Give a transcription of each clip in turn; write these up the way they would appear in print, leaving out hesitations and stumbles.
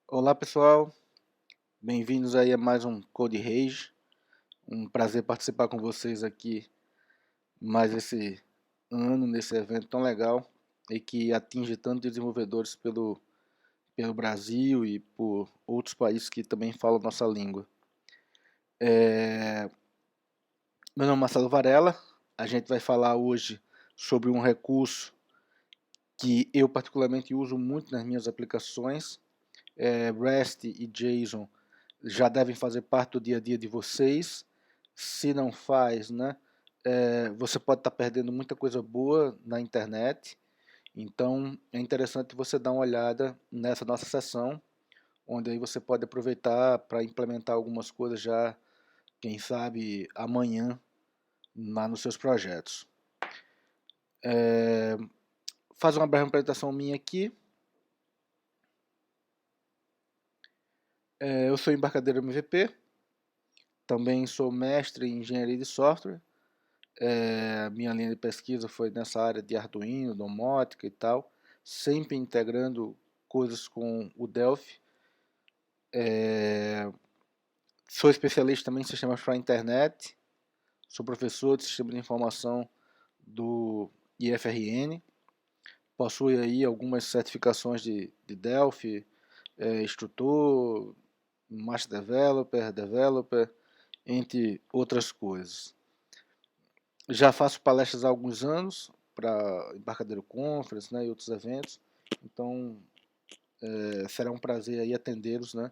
Olá pessoal, bem-vindos aí a mais um Code Rage. Um prazer participar com vocês aqui mais esse ano nesse evento tão legal e que atinge tantos desenvolvedores pelo Brasil e por outros países que também falam nossa língua. Meu nome é Marcelo Varela, a gente vai falar hoje sobre um recurso que eu particularmente uso muito nas minhas aplicações. REST e JSON já devem fazer parte do dia a dia de vocês. Se não faz, né, você pode estar perdendo muita coisa boa na internet. Então é interessante você dar uma olhada nessa nossa sessão, onde aí você pode aproveitar para implementar algumas coisas já, quem sabe, amanhã lá nos seus projetos. Faz uma breve apresentação minha aqui. Eu sou embarcadeiro MVP, também sou mestre em engenharia de software. Minha linha de pesquisa foi nessa área de Arduino, domótica e tal, sempre integrando coisas com o Delphi. Sou especialista também em sistemas para a internet, sou professor de sistema de informação do IFRN, possui aí algumas certificações de Delphi, instrutor, Master Developer, entre outras coisas. Já faço palestras há alguns anos para Embarcadero Conference, né, e outros eventos, então será um prazer aí atendê-los, né?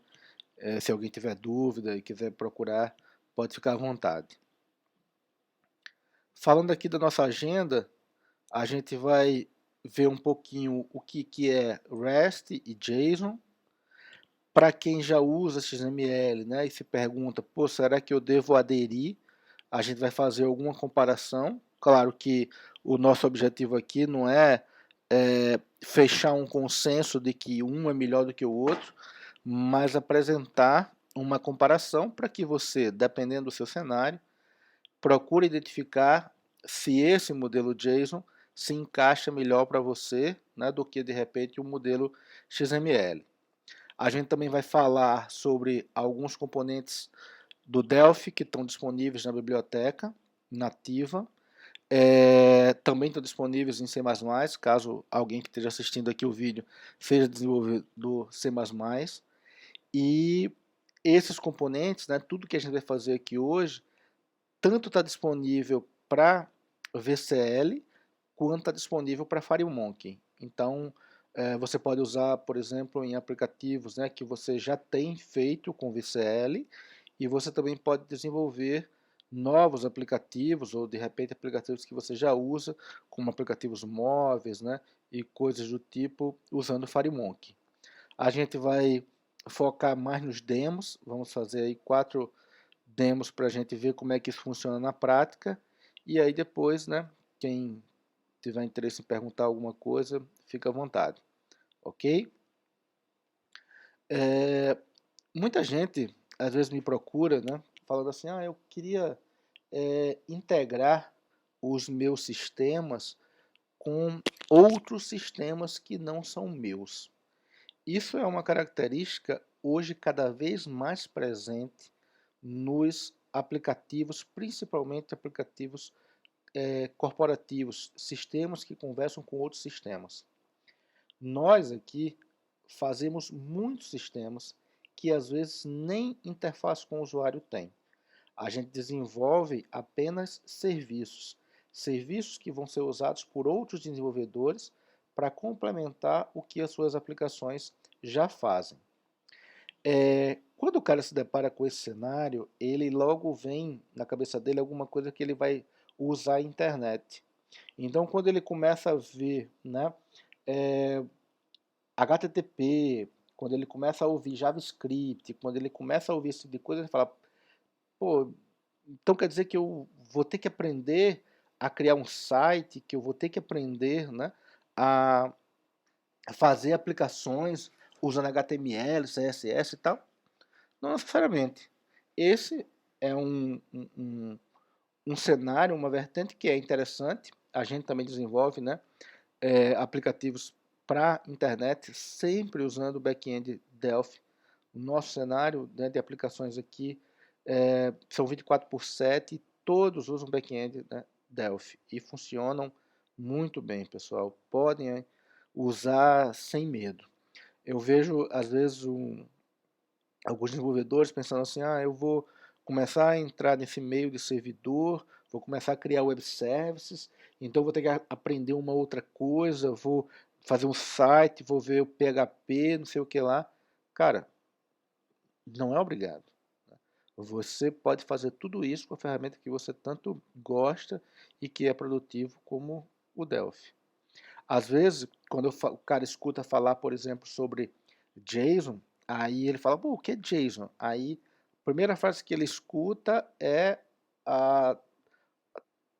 Se alguém tiver dúvida e quiser procurar, pode ficar à vontade. Falando aqui da nossa agenda, a gente vai ver um pouquinho o que é REST e JSON. Para quem já usa XML, né, e se pergunta, pô, será que eu devo aderir? A gente vai fazer alguma comparação. Claro que o nosso objetivo aqui não é fechar um consenso de que um é melhor do que o outro, mas apresentar uma comparação para que você, dependendo do seu cenário, procure identificar se esse modelo JSON se encaixa melhor para você, né, do que de repente o modelo XML. A gente também vai falar sobre alguns componentes do Delphi que estão disponíveis na biblioteca nativa. Também estão disponíveis em C++, caso alguém que esteja assistindo aqui o vídeo seja desenvolvedor C++. E esses componentes, né, tudo que a gente vai fazer aqui hoje, tanto está disponível para VCL, quanto está disponível para FireMonkey. Então, você pode usar, por exemplo, em aplicativos, né, que você já tem feito com VCL, e você também pode desenvolver novos aplicativos, ou de repente aplicativos que você já usa, como aplicativos móveis, né, e coisas do tipo, usando FireMonkey. A gente vai focar mais nos demos, vamos fazer aí 4 demos para a gente ver como é que isso funciona na prática, e aí depois, né, quem tiver interesse em perguntar alguma coisa, fica à vontade, ok? Muita gente às vezes me procura, né, falando assim, eu queria integrar os meus sistemas com outros sistemas que não são meus. Isso é uma característica hoje cada vez mais presente nos aplicativos, principalmente aplicativos corporativos, sistemas que conversam com outros sistemas. Nós aqui fazemos muitos sistemas que às vezes nem interface com o usuário tem. A gente desenvolve apenas serviços, serviços que vão ser usados por outros desenvolvedores para complementar o que as suas aplicações já fazem. Quando o cara se depara com esse cenário, ele logo vem na cabeça dele alguma coisa que ele vai usar a internet. Então, quando ele começa a ver, né, HTTP, quando ele começa a ouvir JavaScript, quando ele começa a ouvir esse tipo de coisa, ele fala, pô, então quer dizer que eu vou ter que aprender a criar um site, que eu vou ter que aprender, né, a fazer aplicações usando HTML, CSS e tal? Não necessariamente. Esse é um cenário, uma vertente que é interessante. A gente também desenvolve, né, aplicativos para a internet, sempre usando o back-end Delphi. O nosso cenário, né, de aplicações aqui são 24/7 e todos usam back-end, né, Delphi e funcionam muito bem, pessoal. Podem usar sem medo. Eu vejo, às vezes, alguns desenvolvedores pensando assim, eu vou começar a entrar nesse meio de servidor, vou começar a criar web services, então vou ter que aprender uma outra coisa, vou fazer um site, vou ver o PHP, não sei o que lá. Cara, não é obrigado. Você pode fazer tudo isso com a ferramenta que você tanto gosta e que é produtivo como o Delphi. Às vezes, quando o cara escuta falar, por exemplo, sobre JSON, aí ele fala, pô, o que é JSON? Aí, a primeira frase que ele escuta é a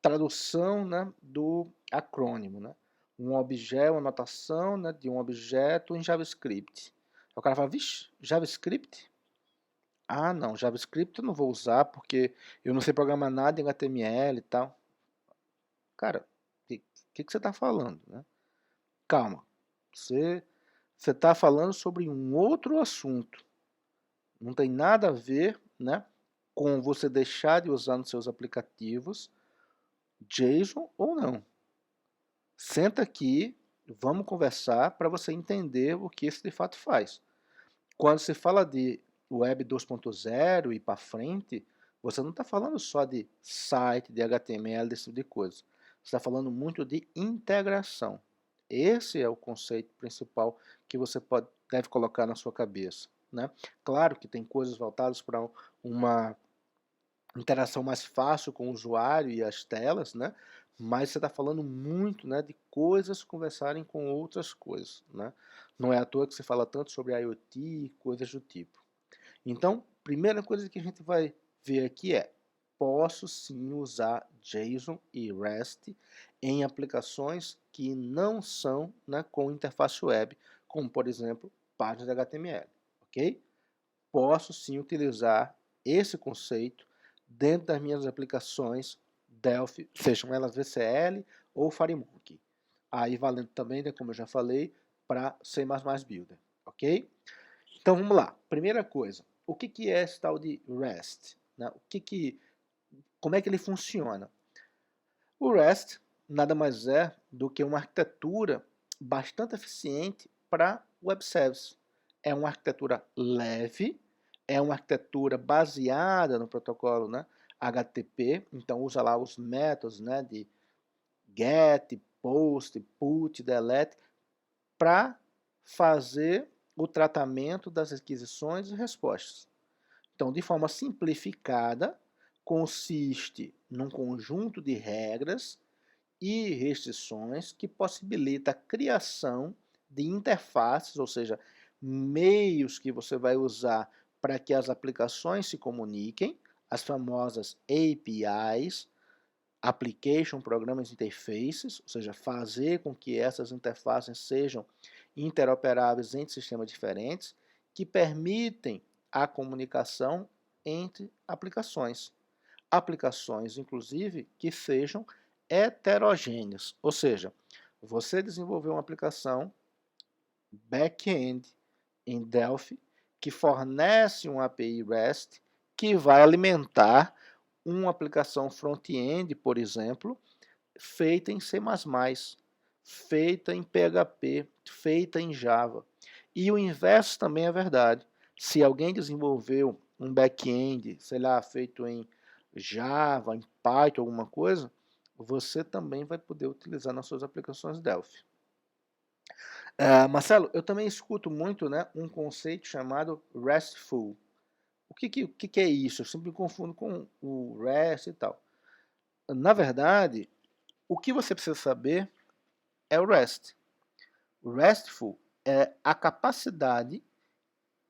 tradução, né, do acrônimo, né? Um objeto, uma notação, né, de um objeto em JavaScript. Aí o cara fala, vixe, JavaScript? Ah, não, JavaScript eu não vou usar porque eu não sei programar nada em HTML e tal. Cara, o que você está falando, né? Calma, você está falando sobre um outro assunto. Não tem nada a ver, né, com você deixar de usar nos seus aplicativos JSON ou não. Senta aqui, vamos conversar para você entender o que isso de fato faz. Quando se fala de Web 2.0 e para frente, você não está falando só de site, de HTML, desse tipo de coisa. Você está falando muito de integração. Esse é o conceito principal que você deve colocar na sua cabeça, né? Claro que tem coisas voltadas para uma interação mais fácil com o usuário e as telas, né? Mas você está falando muito, né, de coisas conversarem com outras coisas, né? Não é à toa que se fala tanto sobre IoT e coisas do tipo. Então, primeira coisa que a gente vai ver aqui é: posso sim usar JSON e REST em aplicações que não são, né, com interface web, como por exemplo páginas HTML, ok? Posso sim utilizar esse conceito dentro das minhas aplicações Delphi, sejam elas VCL ou FireMonkey. Aí valendo também, né, como eu já falei, para C++ Builder, ok? Então vamos lá. Primeira coisa, o que é esse tal de REST? Né? Como é que ele funciona? O REST nada mais é do que uma arquitetura bastante eficiente para web service. É uma arquitetura leve, é uma arquitetura baseada no protocolo, né, HTTP, então usa lá os métodos, né, de get, post, put, delete, para fazer o tratamento das requisições e respostas. Então, de forma simplificada, consiste num conjunto de regras e restrições que possibilita a criação de interfaces, ou seja, meios que você vai usar para que as aplicações se comuniquem, as famosas APIs, Application Programming Interfaces, ou seja, fazer com que essas interfaces sejam interoperáveis entre sistemas diferentes, que permitem a comunicação entre aplicações. Aplicações, inclusive, que sejam heterogêneas, ou seja, você desenvolveu uma aplicação back-end em Delphi que fornece um API REST que vai alimentar uma aplicação front-end, por exemplo, feita em C++, feita em PHP, feita em Java. E o inverso também é verdade. Se alguém desenvolveu um back-end, sei lá, feito em Java, em Python, alguma coisa, você também vai poder utilizar nas suas aplicações Delphi. Marcelo, eu também escuto muito, né, um conceito chamado RESTful. O que é isso? Eu sempre me confundo com o REST e tal. Na verdade, o que você precisa saber é o REST. O RESTful é a capacidade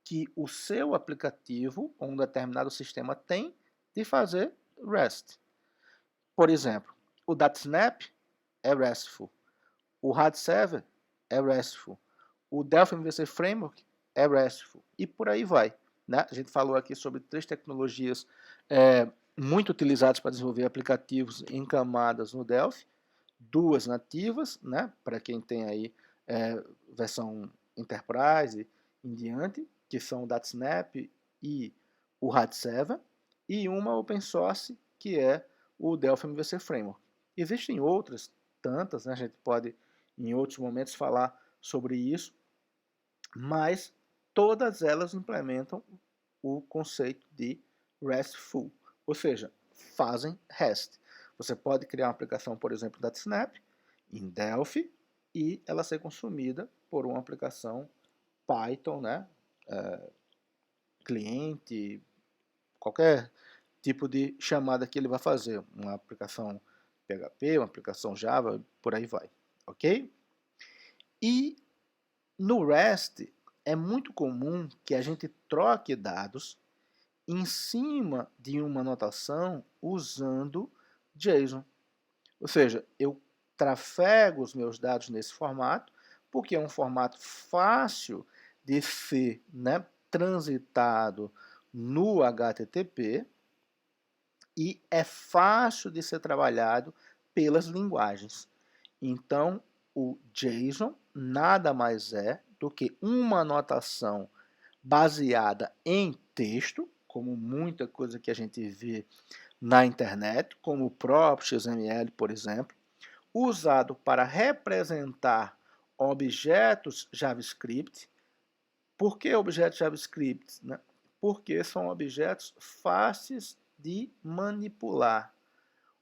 que o seu aplicativo ou um determinado sistema tem de fazer REST. Por exemplo, o DataSnap é RESTful, o RAD Server é RESTful, o Delphi MVC Framework é RESTful e por aí vai. Né? A gente falou aqui sobre 3 tecnologias muito utilizadas para desenvolver aplicativos em camadas no Delphi, 2 nativas, né? Para quem tem aí versão Enterprise em diante, que são o DataSnap e o RAD7, e uma open source, que é o Delphi MVC Framework. Existem outras, tantas, né? A gente pode em outros momentos falar sobre isso, mas todas elas implementam o conceito de RESTful, ou seja, fazem REST. Você pode criar uma aplicação, por exemplo, da Snap em Delphi e ela ser consumida por uma aplicação Python, né? Cliente, qualquer tipo de chamada que ele vai fazer, uma aplicação PHP, uma aplicação Java, por aí vai, ok? E no REST é muito comum que a gente troque dados em cima de uma anotação usando JSON. Ou seja, eu trafego os meus dados nesse formato, porque é um formato fácil de ser, né, transitado no HTTP e é fácil de ser trabalhado pelas linguagens. Então, o JSON nada mais é do que uma anotação baseada em texto, como muita coisa que a gente vê na internet, como o próprio XML, por exemplo, usado para representar objetos JavaScript. Por que objetos JavaScript? Né? Porque são objetos fáceis de manipular,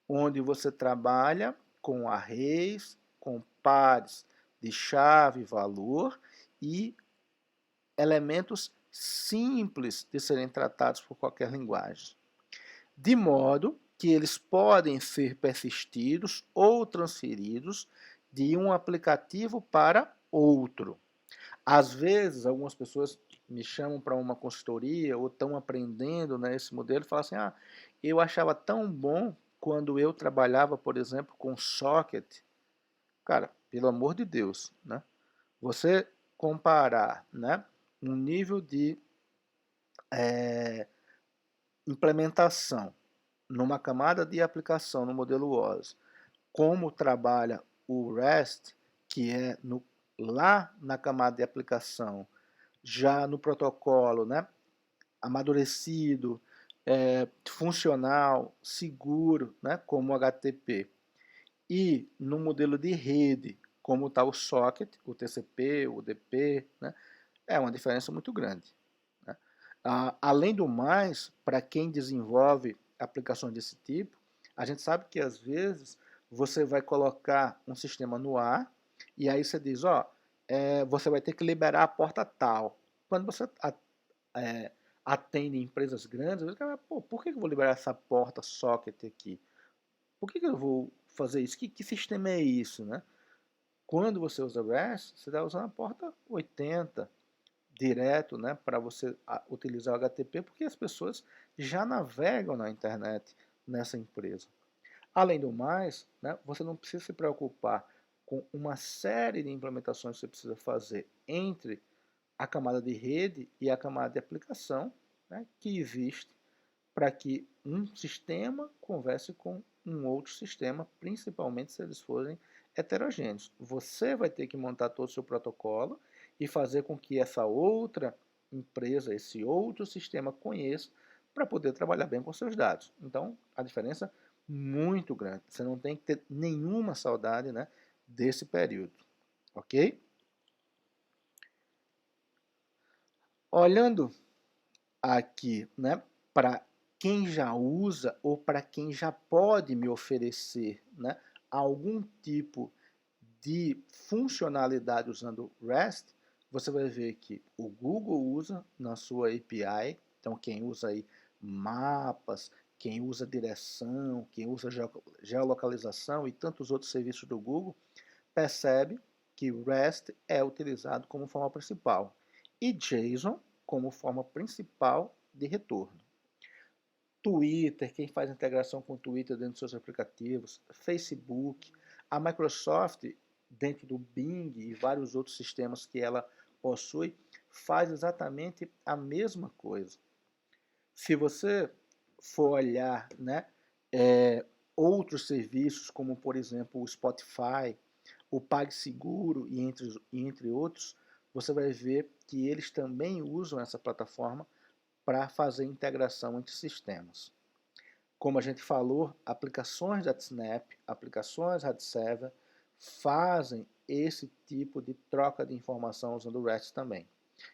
onde você trabalha com arrays, com pares de chave, valor e elementos simples de serem tratados por qualquer linguagem. De modo que eles podem ser persistidos ou transferidos de um aplicativo para outro. Às vezes, algumas pessoas me chamam para uma consultoria ou estão aprendendo nesse modelo e falam assim, eu achava tão bom quando eu trabalhava, por exemplo, com socket. Cara, pelo amor de Deus, né? Você comparar, né, um nível de implementação numa camada de aplicação no modelo OS, como trabalha o REST, que é lá na camada de aplicação, já no protocolo, né, amadurecido, funcional, seguro, né, como o HTTP, e no modelo de rede, como está o socket, o TCP, o UDP, né, é uma diferença muito grande. Né? Além do mais, para quem desenvolve aplicações desse tipo, a gente sabe que às vezes você vai colocar um sistema no ar e aí você diz, você vai ter que liberar a porta tal. Quando você atende empresas grandes, você fala, por que eu vou liberar essa porta socket aqui? Por que eu vou fazer isso? Que sistema é isso? Né? Quando você usa REST, você está usando a porta 80, direto, né, para você utilizar o HTTP, porque as pessoas já navegam na internet nessa empresa. Além do mais, né, você não precisa se preocupar com uma série de implementações que você precisa fazer entre a camada de rede e a camada de aplicação, né, que existe para que um sistema converse com um outro sistema, principalmente se eles forem heterogêneos. Você vai ter que montar todo o seu protocolo e fazer com que essa outra empresa, esse outro sistema conheça para poder trabalhar bem com seus dados. Então, a diferença é muito grande. Você não tem que ter nenhuma saudade, né, desse período. Ok? Olhando aqui, né, para quem já usa ou para quem já pode me oferecer, né, algum tipo de funcionalidade usando REST, você vai ver que o Google usa na sua API, então quem usa aí mapas, quem usa direção, quem usa geolocalização e tantos outros serviços do Google, percebe que REST é utilizado como forma principal e JSON como forma principal de retorno. Twitter, quem faz integração com o Twitter dentro dos seus aplicativos, Facebook, a Microsoft, dentro do Bing e vários outros sistemas que ela possui, faz exatamente a mesma coisa. Se você for olhar, né, outros serviços, como por exemplo o Spotify o PagSeguro e entre outros, você vai ver que eles também usam essa plataforma para fazer integração entre sistemas. Como a gente falou, aplicações da Snap, aplicações Radserver fazem esse tipo de troca de informação usando o REST também.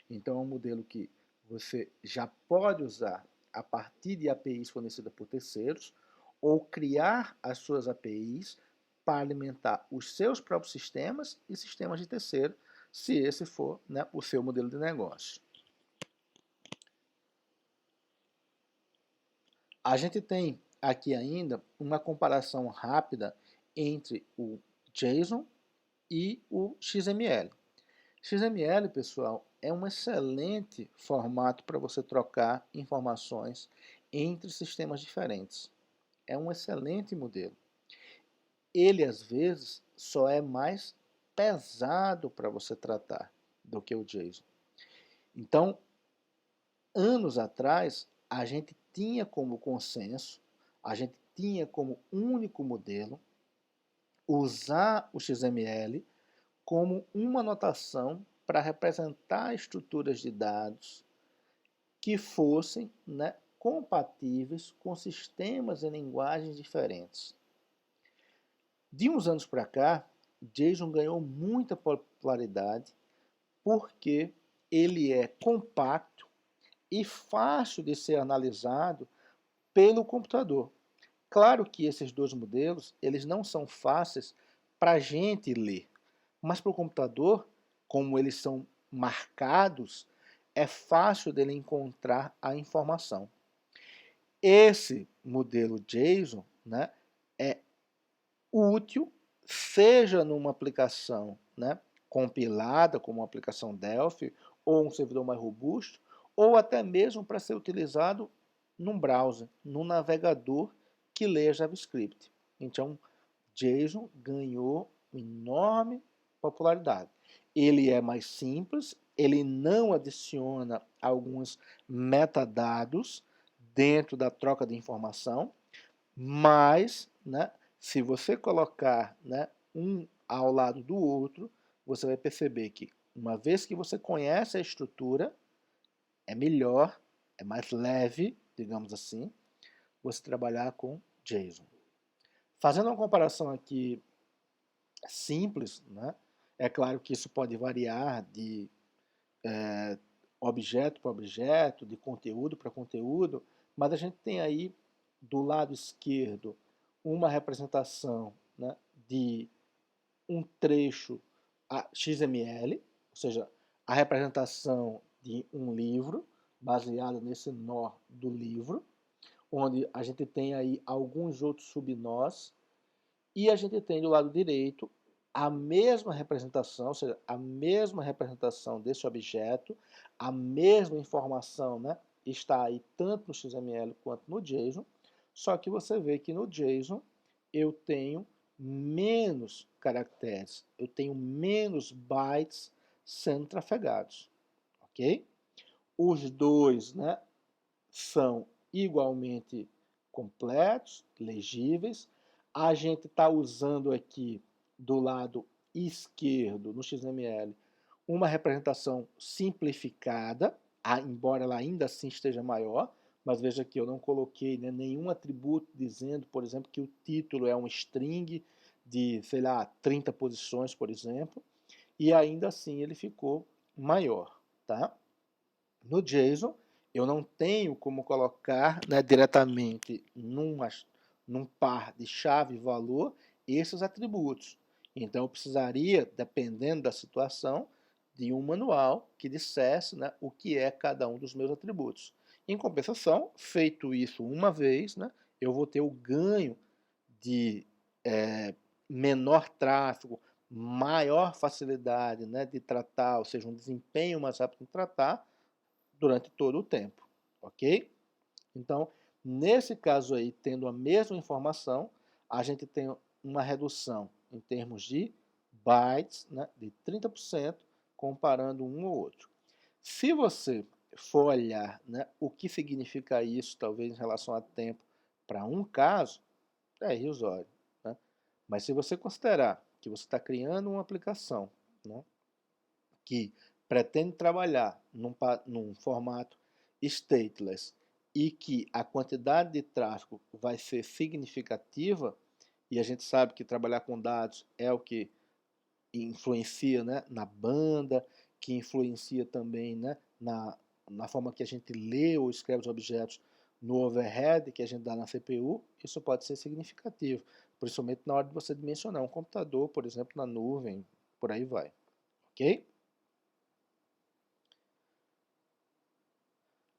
Então é um modelo que você já pode usar a partir de APIs fornecidas por terceiros ou criar as suas APIs para alimentar os seus próprios sistemas e sistemas de terceiro, se esse for, né, o seu modelo de negócio. A gente tem aqui ainda uma comparação rápida entre o JSON e o XML. XML, pessoal, é um excelente formato para você trocar informações entre sistemas diferentes. É um excelente modelo. Ele, às vezes, só é mais pesado para você tratar do que o JSON. Então, anos atrás, a gente tinha como consenso, a gente tinha como único modelo usar o XML como uma notação para representar estruturas de dados que fossem, né, compatíveis com sistemas e linguagens diferentes. De uns anos para cá, JSON ganhou muita popularidade porque ele é compacto e fácil de ser analisado pelo computador. Claro que esses dois modelos eles não são fáceis para a gente ler, mas para o computador, como eles são marcados, é fácil dele encontrar a informação. Esse modelo JSON, né, é útil, seja numa aplicação, né, compilada, como uma aplicação Delphi, ou um servidor mais robusto, ou até mesmo para ser utilizado num browser, num navegador que lê JavaScript. Então, JSON ganhou enorme popularidade. Ele é mais simples, ele não adiciona alguns metadados dentro da troca de informação, mas, né, se você colocar, né, um ao lado do outro, você vai perceber que, uma vez que você conhece a estrutura, é melhor, é mais leve, digamos assim, você trabalhar com JSON. Fazendo uma comparação aqui simples, né, é claro que isso pode variar de objeto para objeto, de conteúdo para conteúdo, mas a gente tem aí do lado esquerdo uma representação, né, de um trecho XML, ou seja, a representação de um livro, baseado nesse nó do livro, onde a gente tem aí alguns outros subnós, e a gente tem do lado direito a mesma representação, ou seja, a mesma representação desse objeto, a mesma informação, né, está aí tanto no XML quanto no JSON, só que você vê que no JSON eu tenho menos caracteres, eu tenho menos bytes sendo trafegados, ok? Os dois, né, são igualmente completos, legíveis. A gente está usando aqui do lado esquerdo, no XML, uma representação simplificada, embora ela ainda assim esteja maior, mas veja que eu não coloquei, né, nenhum atributo dizendo, por exemplo, que o título é um string de, sei lá, 30 posições, por exemplo, e ainda assim ele ficou maior, tá? No JSON, eu não tenho como colocar, né, diretamente num par de chave e valor esses atributos. Então, eu precisaria, dependendo da situação, de um manual que dissesse, né, o que é cada um dos meus atributos. Em compensação, feito isso uma vez, né, eu vou ter o ganho de menor tráfego, maior facilidade, né, de tratar, ou seja, um desempenho mais rápido de tratar, durante todo o tempo, ok? Então, nesse caso aí, tendo a mesma informação, a gente tem uma redução em termos de bytes, né, de 30%, comparando um ao outro. Se você for olhar, né, o que significa isso, talvez em relação a tempo, para um caso, é irrisório. Né? Mas se você considerar que você está criando uma aplicação, né, que pretende trabalhar num formato stateless e que a quantidade de tráfego vai ser significativa, e a gente sabe que trabalhar com dados é o que influencia, né, na banda, que influencia também, né, na forma que a gente lê ou escreve os objetos no overhead que a gente dá na CPU, isso pode ser significativo, principalmente na hora de você dimensionar um computador, por exemplo, na nuvem, por aí vai, ok?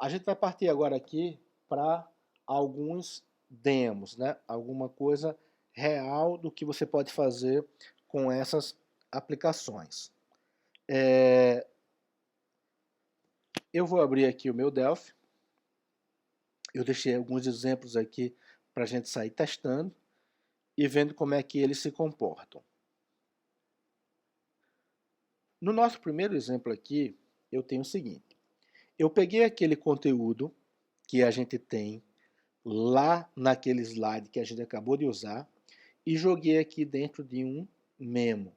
A gente vai partir agora aqui para alguns demos, né? Alguma coisa real do que você pode fazer com essas aplicações. Eu vou abrir aqui o meu Delphi. Eu deixei alguns exemplos aqui para a gente sair testando e vendo como é que eles se comportam. No nosso primeiro exemplo aqui, eu tenho o seguinte. Eu peguei aquele conteúdo que a gente tem lá naquele slide que a gente acabou de usar e joguei aqui dentro de um memo.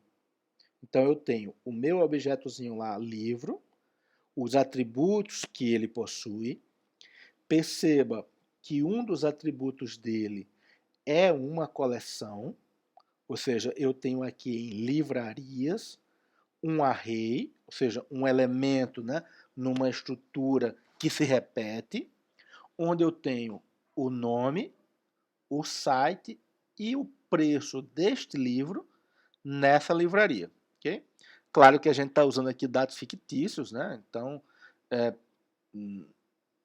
Então eu tenho o meu objetozinho lá, livro, os atributos que ele possui. Perceba que um dos atributos dele é uma coleção, ou seja, eu tenho aqui em livrarias um array, ou seja, um elemento, né, numa estrutura que se repete, onde eu tenho o nome, o site e o preço deste livro nessa livraria. Okay? Claro que a gente está usando aqui dados fictícios, né? Então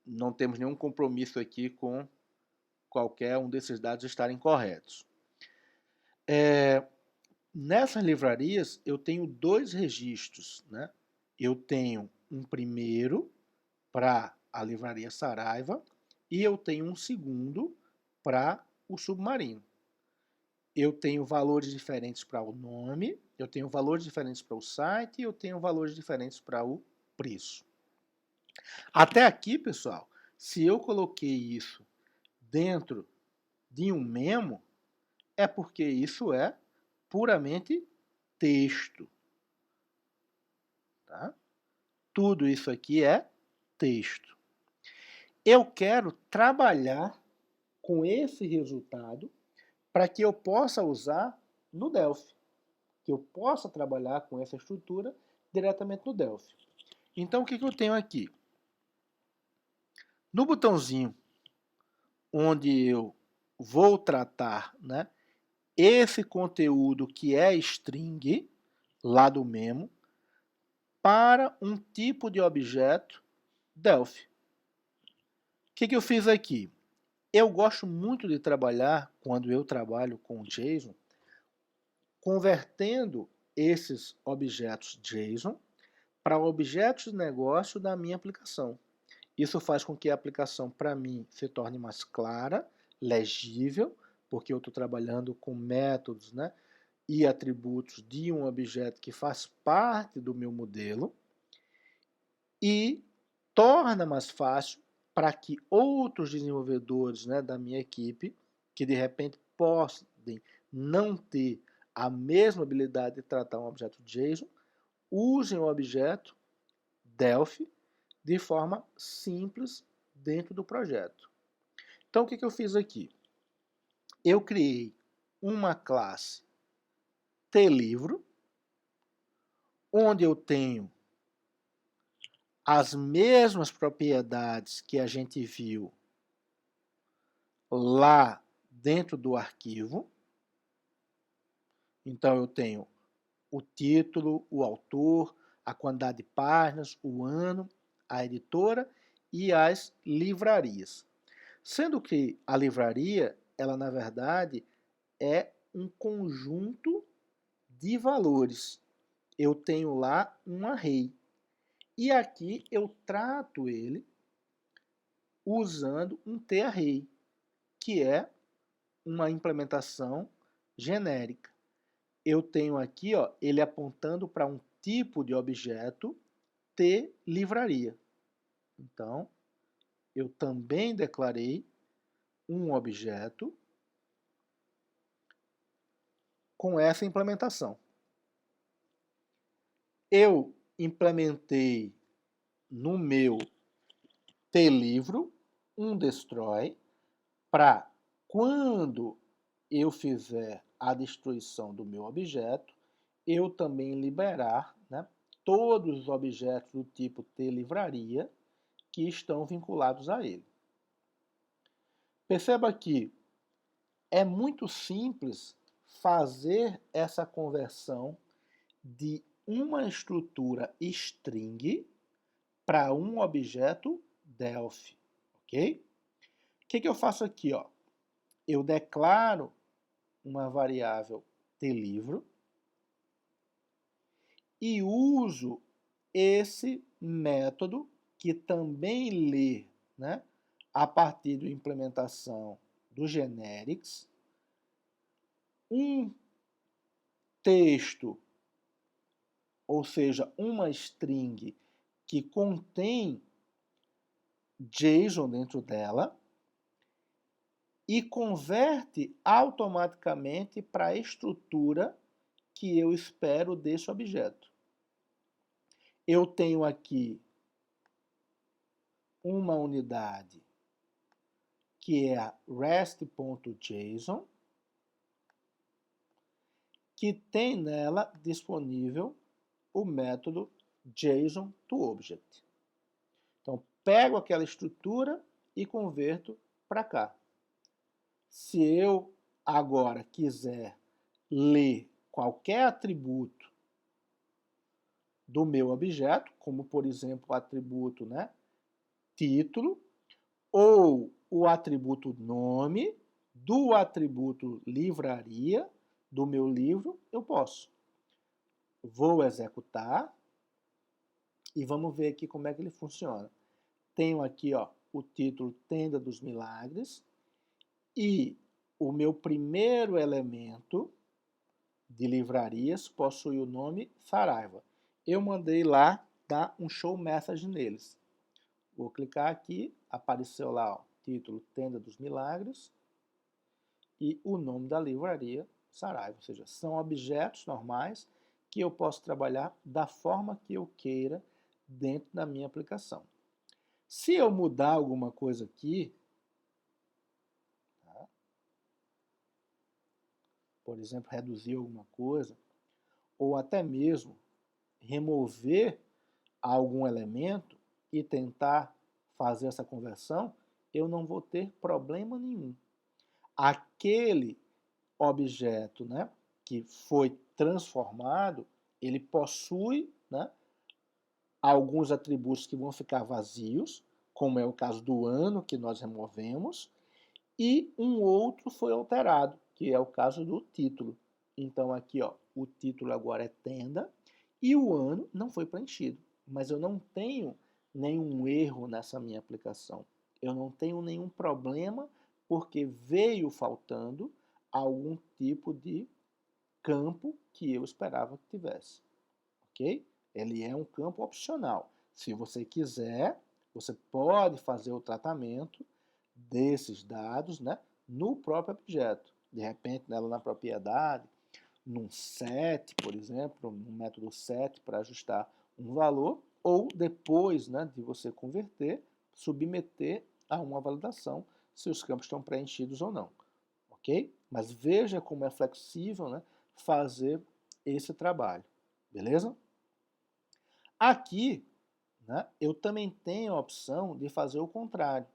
não temos nenhum compromisso aqui com qualquer um desses dados estarem corretos. Nessas livrarias eu tenho dois registros, né? Eu tenho um primeiro para a livraria Saraiva e eu tenho um segundo para o Submarino. Eu tenho valores diferentes para o nome, eu tenho valores diferentes para o site e eu tenho valores diferentes para o preço. Até aqui, pessoal, se eu coloquei isso dentro de um memo, é porque isso é puramente texto. Tá? Tudo isso aqui é texto. Eu quero trabalhar com esse resultado para que eu possa usar no Delphi, que eu possa trabalhar com essa estrutura diretamente no Delphi. Então, o que eu tenho aqui? No botãozinho onde eu vou tratar, né, esse conteúdo que é string, lá do memo, para um tipo de objeto Delphi. O que eu fiz aqui? Eu gosto muito de trabalhar, quando eu trabalho com JSON, convertendo esses objetos JSON para objetos de negócio da minha aplicação. Isso faz com que a aplicação, para mim, se torne mais clara, legível, porque eu estou trabalhando com métodos, né, e atributos de um objeto que faz parte do meu modelo, e torna mais fácil para que outros desenvolvedores, né, da minha equipe, que de repente podem não ter a mesma habilidade de tratar um objeto JSON, usem o objeto Delphi de forma simples dentro do projeto. Então, o que eu fiz aqui? Eu criei uma classe TLivro, onde eu tenho as mesmas propriedades que a gente viu lá dentro do arquivo. Então, eu tenho o título, o autor, a quantidade de páginas, o ano, a editora e as livrarias. Sendo que a livraria, ela na verdade é um conjunto de valores. Eu tenho lá um array. E aqui eu trato ele usando um T-array, que é uma implementação genérica. Eu tenho aqui, ó, ele apontando para um tipo de objeto T-livraria. Então, eu também declarei um objeto com essa implementação. Eu implementei no meu TLivro um destroy para quando eu fizer a destruição do meu objeto, eu também liberar, né, todos os objetos do tipo TLivraria que estão vinculados a ele. Perceba que é muito simples fazer essa conversão de uma estrutura string para um objeto Delphi, ok? O que eu faço aqui? Ó? Eu declaro uma variável TLivro e uso esse método que também lê, né, a partir da implementação do generics, um texto, ou seja, uma string que contém JSON dentro dela e converte automaticamente para a estrutura que eu espero desse objeto. Eu tenho aqui uma unidade que é a rest.json, que tem nela disponível o método JSON-to-Object. Então, pego aquela estrutura e converto para cá. Se eu agora quiser ler qualquer atributo do meu objeto, como por exemplo o atributo, né, título, ou o atributo nome do atributo livraria do meu livro, eu posso. Vou executar e vamos ver aqui como é que ele funciona. Tenho aqui, ó, o título Tenda dos Milagres e o meu primeiro elemento de livrarias possui o nome Saraiva. Eu mandei lá dar um show message neles. Vou clicar aqui, apareceu lá, ó, título Tenda dos Milagres e o nome da livraria Saraiva. Ou seja, são objetos normais que eu posso trabalhar da forma que eu queira dentro da minha aplicação. Se eu mudar alguma coisa aqui, tá? Por exemplo, reduzir alguma coisa, ou até mesmo remover algum elemento e tentar fazer essa conversão, eu não vou ter problema nenhum. Aquele objeto, né, que foi transformado, ele possui, né, alguns atributos que vão ficar vazios, como é o caso do ano que nós removemos, e um outro foi alterado, que é o caso do título. Então aqui, ó, o título agora é tenda e o ano não foi preenchido. Mas eu não tenho nenhum erro nessa minha aplicação. Eu não tenho nenhum problema porque veio faltando algum tipo de campo que eu esperava que tivesse. Ok? Ele é um campo opcional. Se você quiser, você pode fazer o tratamento desses dados, né, no próprio objeto. De repente, nela na propriedade, num set, por exemplo, no método set para ajustar um valor, ou depois, né, de você converter, submeter a uma validação se os campos estão preenchidos ou não. Ok? Mas veja como é flexível, né, fazer esse trabalho. Beleza? Aqui, né, eu também tenho a opção de fazer o contrário.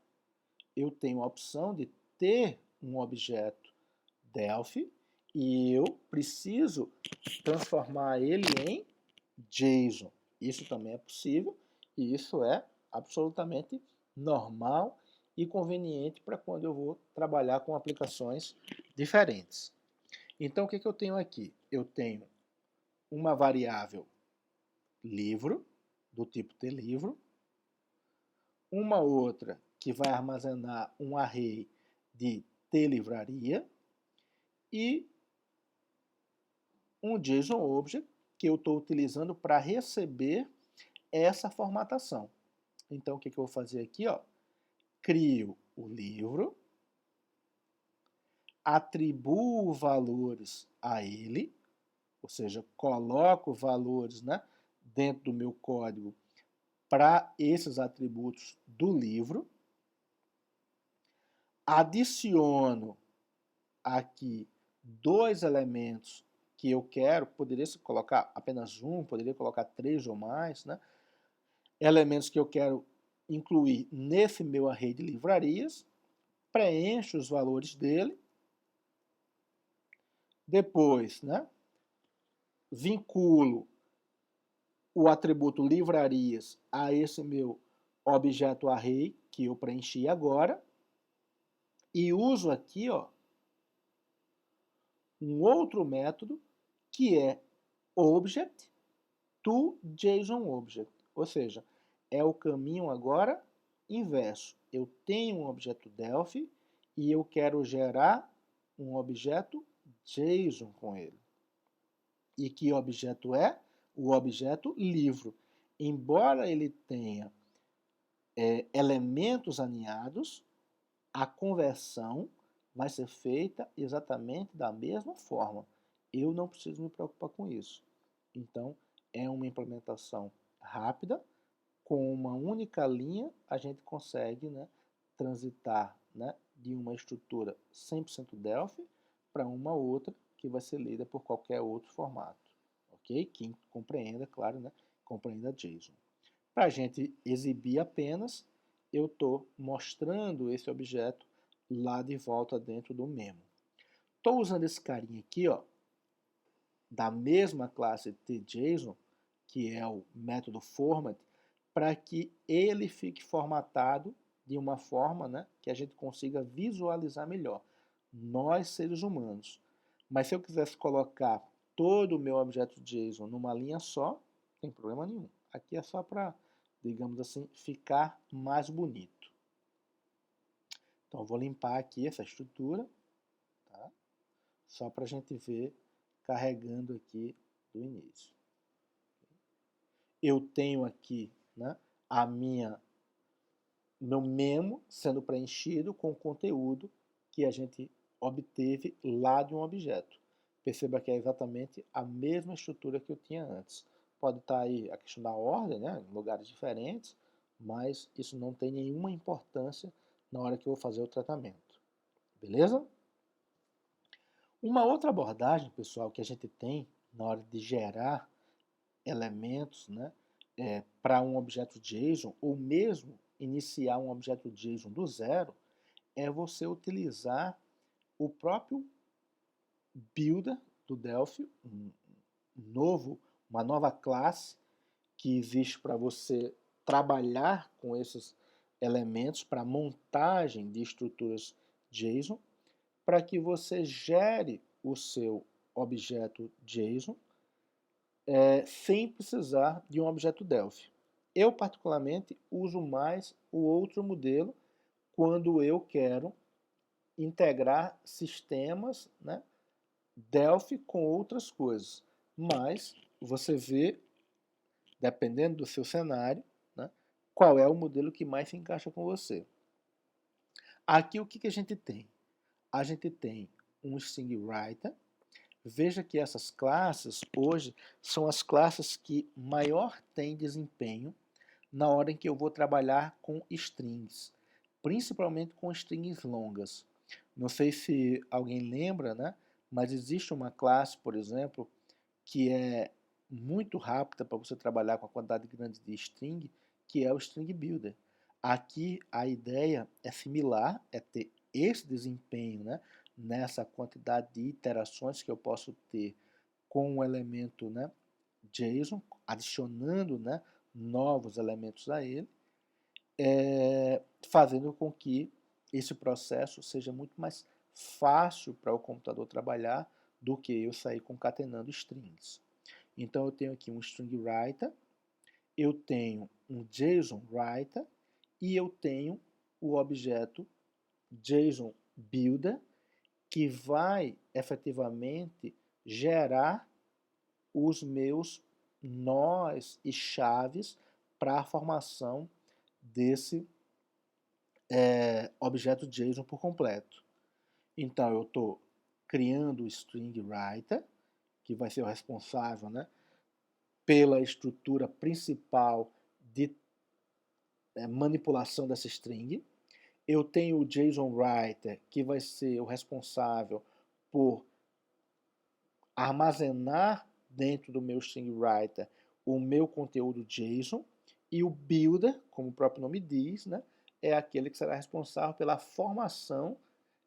Eu tenho a opção de ter um objeto Delphi e eu preciso transformar ele em JSON. Isso também é possível e isso é absolutamente normal e conveniente para quando eu vou trabalhar com aplicações diferentes. Então, o que eu tenho aqui? Eu tenho uma variável livro, do tipo TLivro, uma outra que vai armazenar um array de TLivraria e um JSON Object que eu estou utilizando para receber essa formatação. Então, o que eu vou fazer aqui? Ó? Crio o livro, atribuo valores a ele, ou seja, coloco valores, né, dentro do meu código para esses atributos do livro, adiciono aqui dois elementos que eu quero, poderia colocar apenas um, poderia colocar 3 ou mais, né? Elementos que eu quero incluir nesse meu array de livrarias, preencho os valores dele, depois, né, vinculo o atributo livrarias a esse meu objeto array que eu preenchi agora, e uso aqui, ó, um outro método que é object to JSON object, ou seja, é o caminho agora inverso. Eu tenho um objeto Delphi e eu quero gerar um objeto JSON com ele. E que objeto é? O objeto livro. Embora ele tenha elementos aninhados, a conversão vai ser feita exatamente da mesma forma. Eu não preciso me preocupar com isso. Então, é uma implementação rápida, com uma única linha a gente consegue, né, transitar, né, de uma estrutura 100% Delphi para uma outra que vai ser lida por qualquer outro formato, ok? Que compreenda, claro, né, compreenda JSON. Para a gente exibir apenas, eu estou mostrando esse objeto lá de volta dentro do memo. Estou usando esse carinha aqui, ó, da mesma classe tJSON, que é o método format, para que ele fique formatado de uma forma, né, que a gente consiga visualizar melhor, nós seres humanos. Mas se eu quisesse colocar todo o meu objeto JSON numa linha só, não tem problema nenhum. Aqui é só para, digamos assim, ficar mais bonito. Então, eu vou limpar aqui essa estrutura, tá? Só para a gente ver carregando aqui do início. Eu tenho aqui, né, meu memo sendo preenchido com o conteúdo que a gente obteve lá de um objeto. Perceba que é exatamente a mesma estrutura que eu tinha antes. Pode estar aí a questão da ordem, né, em lugares diferentes, mas isso não tem nenhuma importância na hora que eu vou fazer o tratamento. Beleza? Uma outra abordagem, pessoal, que a gente tem na hora de gerar elementos, né, para um objeto JSON, ou mesmo iniciar um objeto JSON do zero, é você utilizar o próprio builder do Delphi, uma nova classe que existe para você trabalhar com esses elementos para montagem de estruturas JSON, para que você gere o seu objeto JSON sem precisar de um objeto Delphi. Eu, particularmente, uso mais o outro modelo quando eu quero integrar sistemas, né, Delphi com outras coisas. Mas você vê, dependendo do seu cenário, né, qual é o modelo que mais se encaixa com você. Aqui o que a gente tem? A gente tem um string writer. Veja que essas classes hoje são as classes que maior têm desempenho na hora em que eu vou trabalhar com strings, principalmente com strings longas. Não sei se alguém lembra, né? Mas existe uma classe, por exemplo, que é muito rápida para você trabalhar com a quantidade grande de string, que é o String Builder. Aqui a ideia é similar, é ter esse desempenho, né, nessa quantidade de iterações que eu posso ter com o elemento, né, JSON, adicionando, né, novos elementos a ele, fazendo com que esse processo seja muito mais fácil para o computador trabalhar do que eu sair concatenando strings. Então eu tenho aqui um string writer, eu tenho um JSON writer e eu tenho o objeto JSON builder, que vai efetivamente gerar os meus nós e chaves para a formação desse objeto JSON por completo. Então eu estou criando o string writer, que vai ser o responsável, né, pela estrutura principal de manipulação dessa string. Eu tenho o JSON writer, que vai ser o responsável por armazenar dentro do meu string writer o meu conteúdo JSON, e o builder, como o próprio nome diz, né, é aquele que será responsável pela formação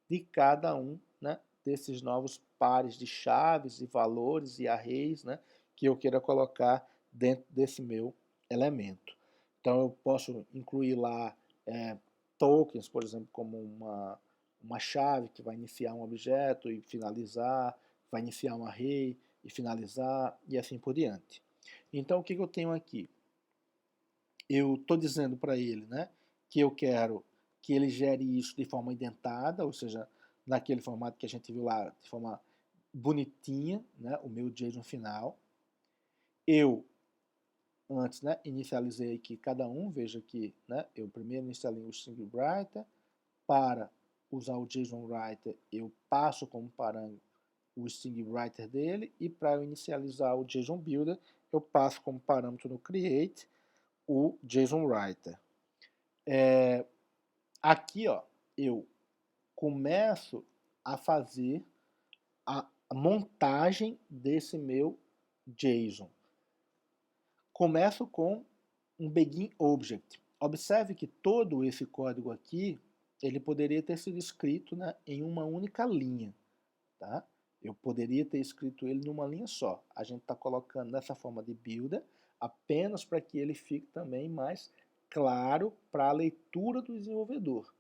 de cada um, né, desses novos pares de chaves e valores e arrays, né, que eu queira colocar dentro desse meu elemento. Então eu posso incluir lá tokens, por exemplo, como uma chave que vai iniciar um objeto e finalizar, vai iniciar um array e finalizar, e assim por diante. Então, o que eu tenho aqui? Eu estou dizendo para ele, né, que eu quero que ele gere isso de forma indentada, ou seja, naquele formato que a gente viu lá, de forma bonitinha, né, o meu JSON final. Eu, antes, né, inicializei aqui cada um, veja que, né, eu primeiro inicializei o string writer. Para usar o JSON writer, eu passo como parâmetro o string writer dele, e para eu inicializar o JSON builder, eu passo como parâmetro no create o JSON writer. Aqui, ó, eu começo a fazer a montagem desse meu JSON. Começo com um begin object. Observe que todo esse código aqui, ele poderia ter sido escrito, né, em uma única linha. Tá? Eu poderia ter escrito ele numa linha só. A gente está colocando nessa forma de builder apenas para que ele fique também mais claro para a leitura do desenvolvedor.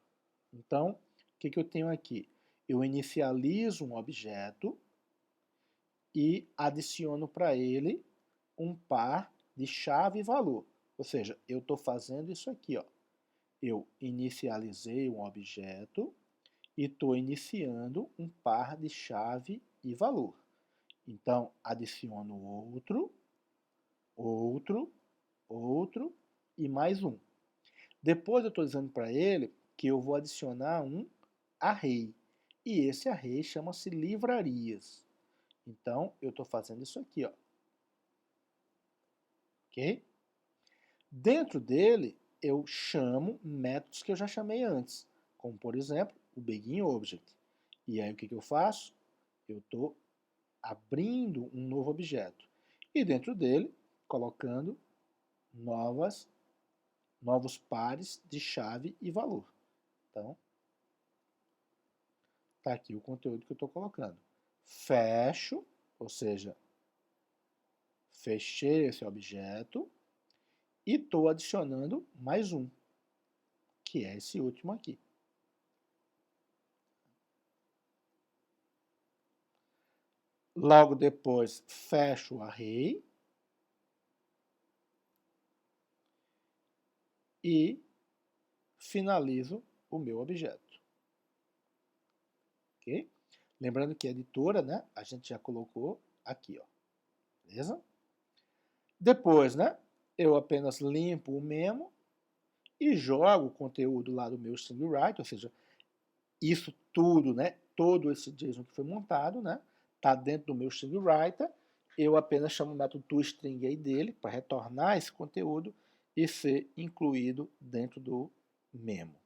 Então, o que eu tenho aqui? Eu inicializo um objeto e adiciono para ele um par de chave e valor. Ou seja, eu estou fazendo isso aqui. Ó. Eu inicializei um objeto e estou iniciando um par de chave e valor. Então, adiciono outro, outro, outro e mais um. Depois eu estou dizendo para ele que eu vou adicionar um array. E esse array chama-se livrarias. Então, eu estou fazendo isso aqui. Ó. Ok? Dentro dele, eu chamo métodos que eu já chamei antes. Como, por exemplo, o beginObject. E aí, o que eu faço? Eu estou abrindo um novo objeto. E dentro dele, colocando novos pares de chave e valor. Então, está aqui o conteúdo que eu estou colocando. Fecho, ou seja, fechei esse objeto e estou adicionando mais um, que é esse último aqui. Logo depois, fecho o array e finalizo o meu objeto. Ok? Lembrando que a editora, né, a gente já colocou aqui, ó. Beleza? Depois, né, eu apenas limpo o memo e jogo o conteúdo lá do meu string writer, ou seja, isso tudo, né, todo esse JSON que foi montado, né, tá dentro do meu string writer. Eu apenas chamo o método toString aí dele para retornar esse conteúdo e ser incluído dentro do memo.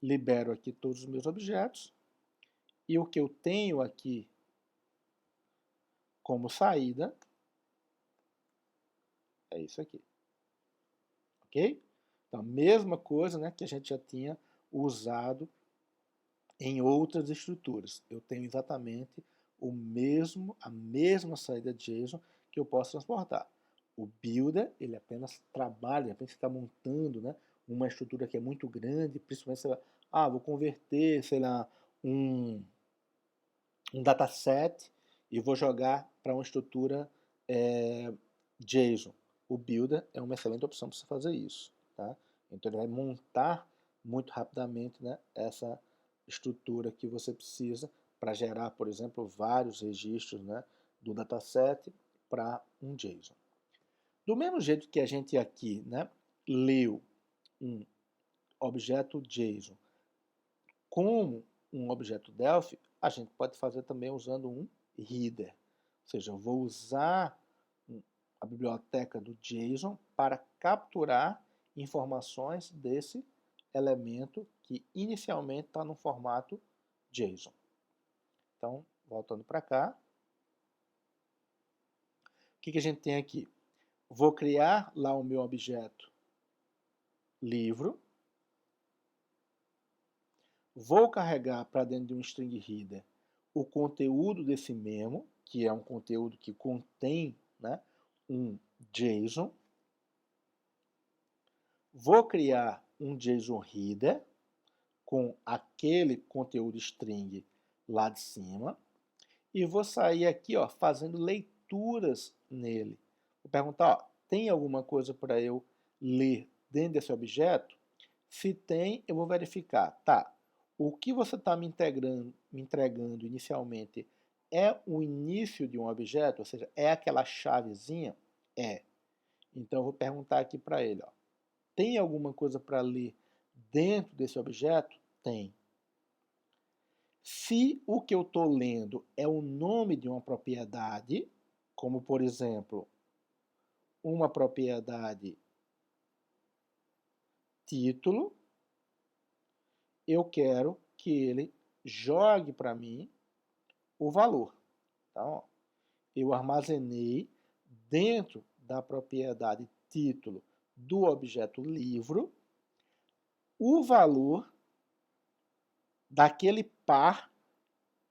Libero aqui todos os meus objetos e o que eu tenho aqui como saída é isso aqui. Ok? Então, a mesma coisa, né, que a gente já tinha usado em outras estruturas. Eu tenho exatamente a mesma saída JSON que eu posso transportar. O builder, ele apenas trabalha, apenas está montando, né, uma estrutura que é muito grande, principalmente se vou converter, sei lá, um dataset e vou jogar para uma estrutura JSON. O builder é uma excelente opção para você fazer isso. Tá? Então ele vai montar muito rapidamente, né, essa estrutura que você precisa para gerar, por exemplo, vários registros, né, do dataset para um JSON. Do mesmo jeito que a gente aqui, né, leu um objeto JSON como um objeto Delphi, a gente pode fazer também usando um header. Ou seja, eu vou usar a biblioteca do JSON para capturar informações desse elemento que inicialmente está no formato JSON. Então, voltando para cá, o que a gente tem aqui? Vou criar lá o meu objeto livro, vou carregar para dentro de um string header o conteúdo desse memo, que é um conteúdo que contém, né, um JSON. Vou criar um JSON header com aquele conteúdo string lá de cima e vou sair aqui, ó, fazendo leituras nele. Vou perguntar, ó, tem alguma coisa para eu ler dentro desse objeto? Se tem, eu vou verificar. Tá, o que você está me entregando inicialmente é o início de um objeto, ou seja, é aquela chavezinha? É. Então eu vou perguntar aqui para ele, ó, tem alguma coisa para ler dentro desse objeto? Tem. Se o que eu estou lendo é o nome de uma propriedade, como por exemplo, uma propriedade título, eu quero que ele jogue para mim o valor. Então, eu armazenei dentro da propriedade título do objeto livro o valor daquele par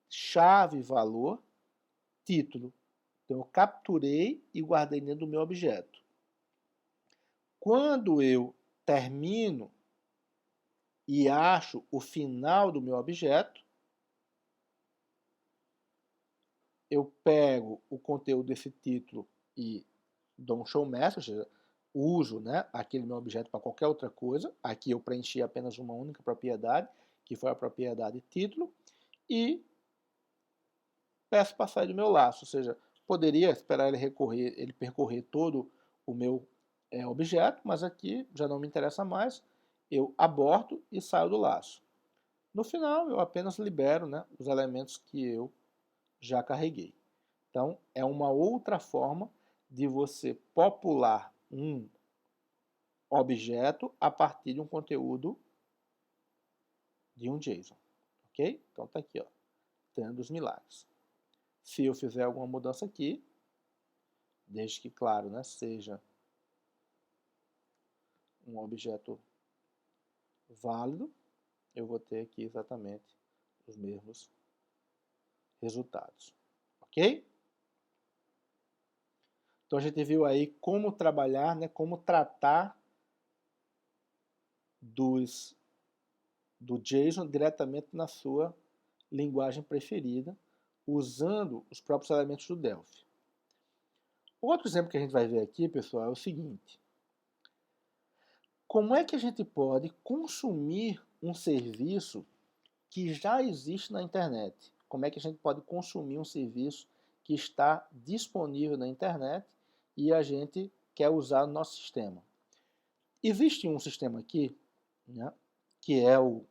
chave-valor título. Então, eu capturei e guardei dentro do meu objeto. Quando eu termino e acho o final do meu objeto, eu pego o conteúdo desse título e dou um show message, ou seja, uso, né, aquele meu objeto para qualquer outra coisa. Aqui eu preenchi apenas uma única propriedade, que foi a propriedade título, e peço para sair do meu laço, ou seja, poderia esperar ele percorrer todo o meu objeto, mas aqui já não me interessa mais, eu aborto e saio do laço. No final, eu apenas libero, né, os elementos que eu já carreguei. Então, é uma outra forma de você popular um objeto a partir de um conteúdo de um JSON. Ok? Então, está aqui, ó, tendo os milagres. Se eu fizer alguma mudança aqui, desde que, claro, né, seja um objeto válido, eu vou ter aqui exatamente os mesmos resultados. Ok? Então a gente viu aí como trabalhar, né, como tratar do JSON diretamente na sua linguagem preferida, usando os próprios elementos do Delphi. Outro exemplo que a gente vai ver aqui, pessoal, é o seguinte. Como é que a gente pode consumir um serviço que já existe na internet? Como é que a gente pode consumir um serviço que está disponível na internet e a gente quer usar no nosso sistema? Existe um sistema aqui, né, que é o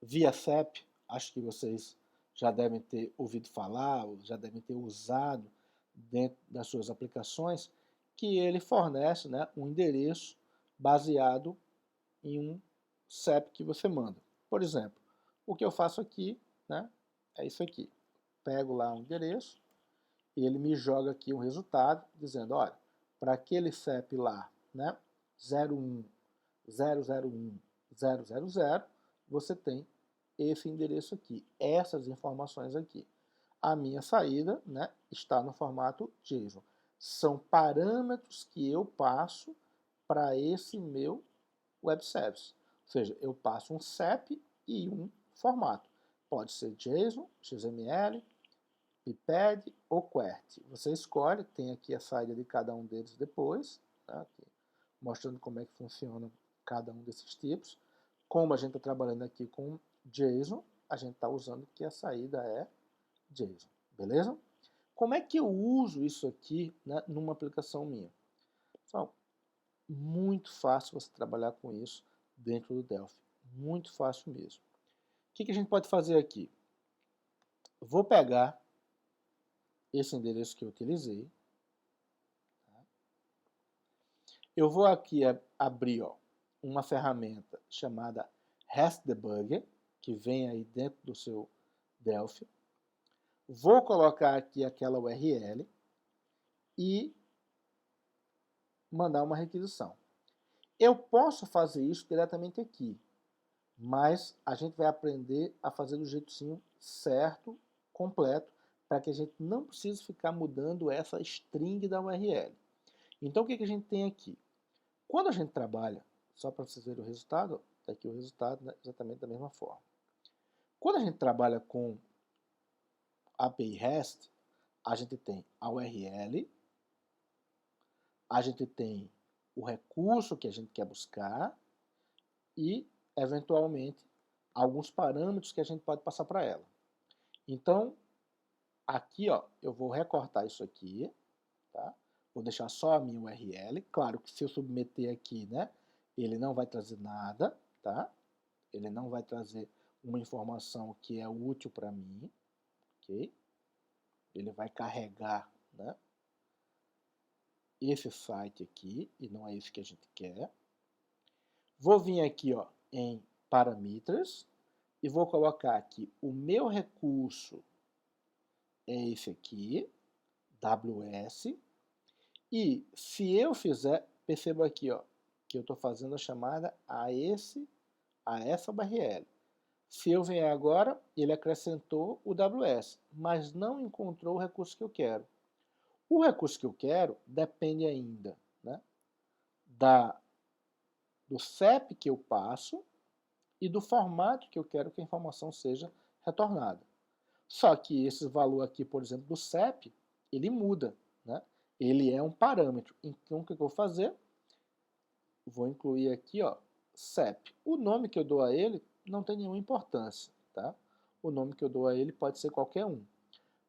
ViaCep, acho que vocês já devem ter ouvido falar, ou já devem ter usado dentro das suas aplicações, que ele fornece, né, um endereço baseado em um CEP que você manda. Por exemplo, o que eu faço aqui, né, é isso aqui. Pego lá um endereço e ele me joga aqui um resultado dizendo, olha, para aquele CEP lá, né, 01001000, você tem esse endereço aqui, essas informações aqui. A minha saída, né, está no formato JSON. São parâmetros que eu passo para esse meu web service. Ou seja, eu passo um CEP e um formato. Pode ser JSON, XML, PIPED ou QWERTY. Você escolhe, tem aqui a saída de cada um deles depois, tá? Aqui, mostrando como é que funciona cada um desses tipos. Como a gente está trabalhando aqui com JSON, a gente está usando que a saída é JSON, beleza? Como é que eu uso isso aqui, né, numa aplicação minha? Pessoal, muito fácil você trabalhar com isso dentro do Delphi. Muito fácil mesmo. O que a gente pode fazer aqui? Vou pegar esse endereço que eu utilizei. Eu vou aqui abrir uma ferramenta chamada REST Debugger, que vem aí dentro do seu Delphi. Vou colocar aqui aquela URL e mandar uma requisição. Eu posso fazer isso diretamente aqui, mas a gente vai aprender a fazer do jeitinho certo, completo, para que a gente não precise ficar mudando essa string da URL. Então, o que a gente tem aqui? Quando a gente trabalha, só para vocês verem o resultado, está aqui o resultado, né, exatamente da mesma forma. Quando a gente trabalha com API REST, a gente tem a URL, a gente tem o recurso que a gente quer buscar e, eventualmente, alguns parâmetros que a gente pode passar para ela. Então, aqui eu vou recortar isso aqui, tá? Vou deixar só a minha URL. Claro que se eu submeter aqui, né, ele não vai trazer nada, tá? Ele não vai trazer uma informação que é útil para mim, ok? Ele vai carregar, né, esse site aqui, e não é isso que a gente quer. Vou vir aqui em Parameters, e vou colocar aqui o meu recurso é esse aqui, WS, e se eu fizer, perceba aqui que eu estou fazendo a chamada a essa URL. Se eu vier agora, ele acrescentou o WS, mas não encontrou o recurso que eu quero. O recurso que eu quero depende ainda, né, do CEP que eu passo e do formato que eu quero que a informação seja retornada. Só que esse valor aqui, por exemplo, do CEP, ele muda, né? Ele é um parâmetro. Então, o que eu vou fazer? Vou incluir aqui, CEP. O nome que eu dou a ele não tem nenhuma importância, tá? O nome que eu dou a ele pode ser qualquer um.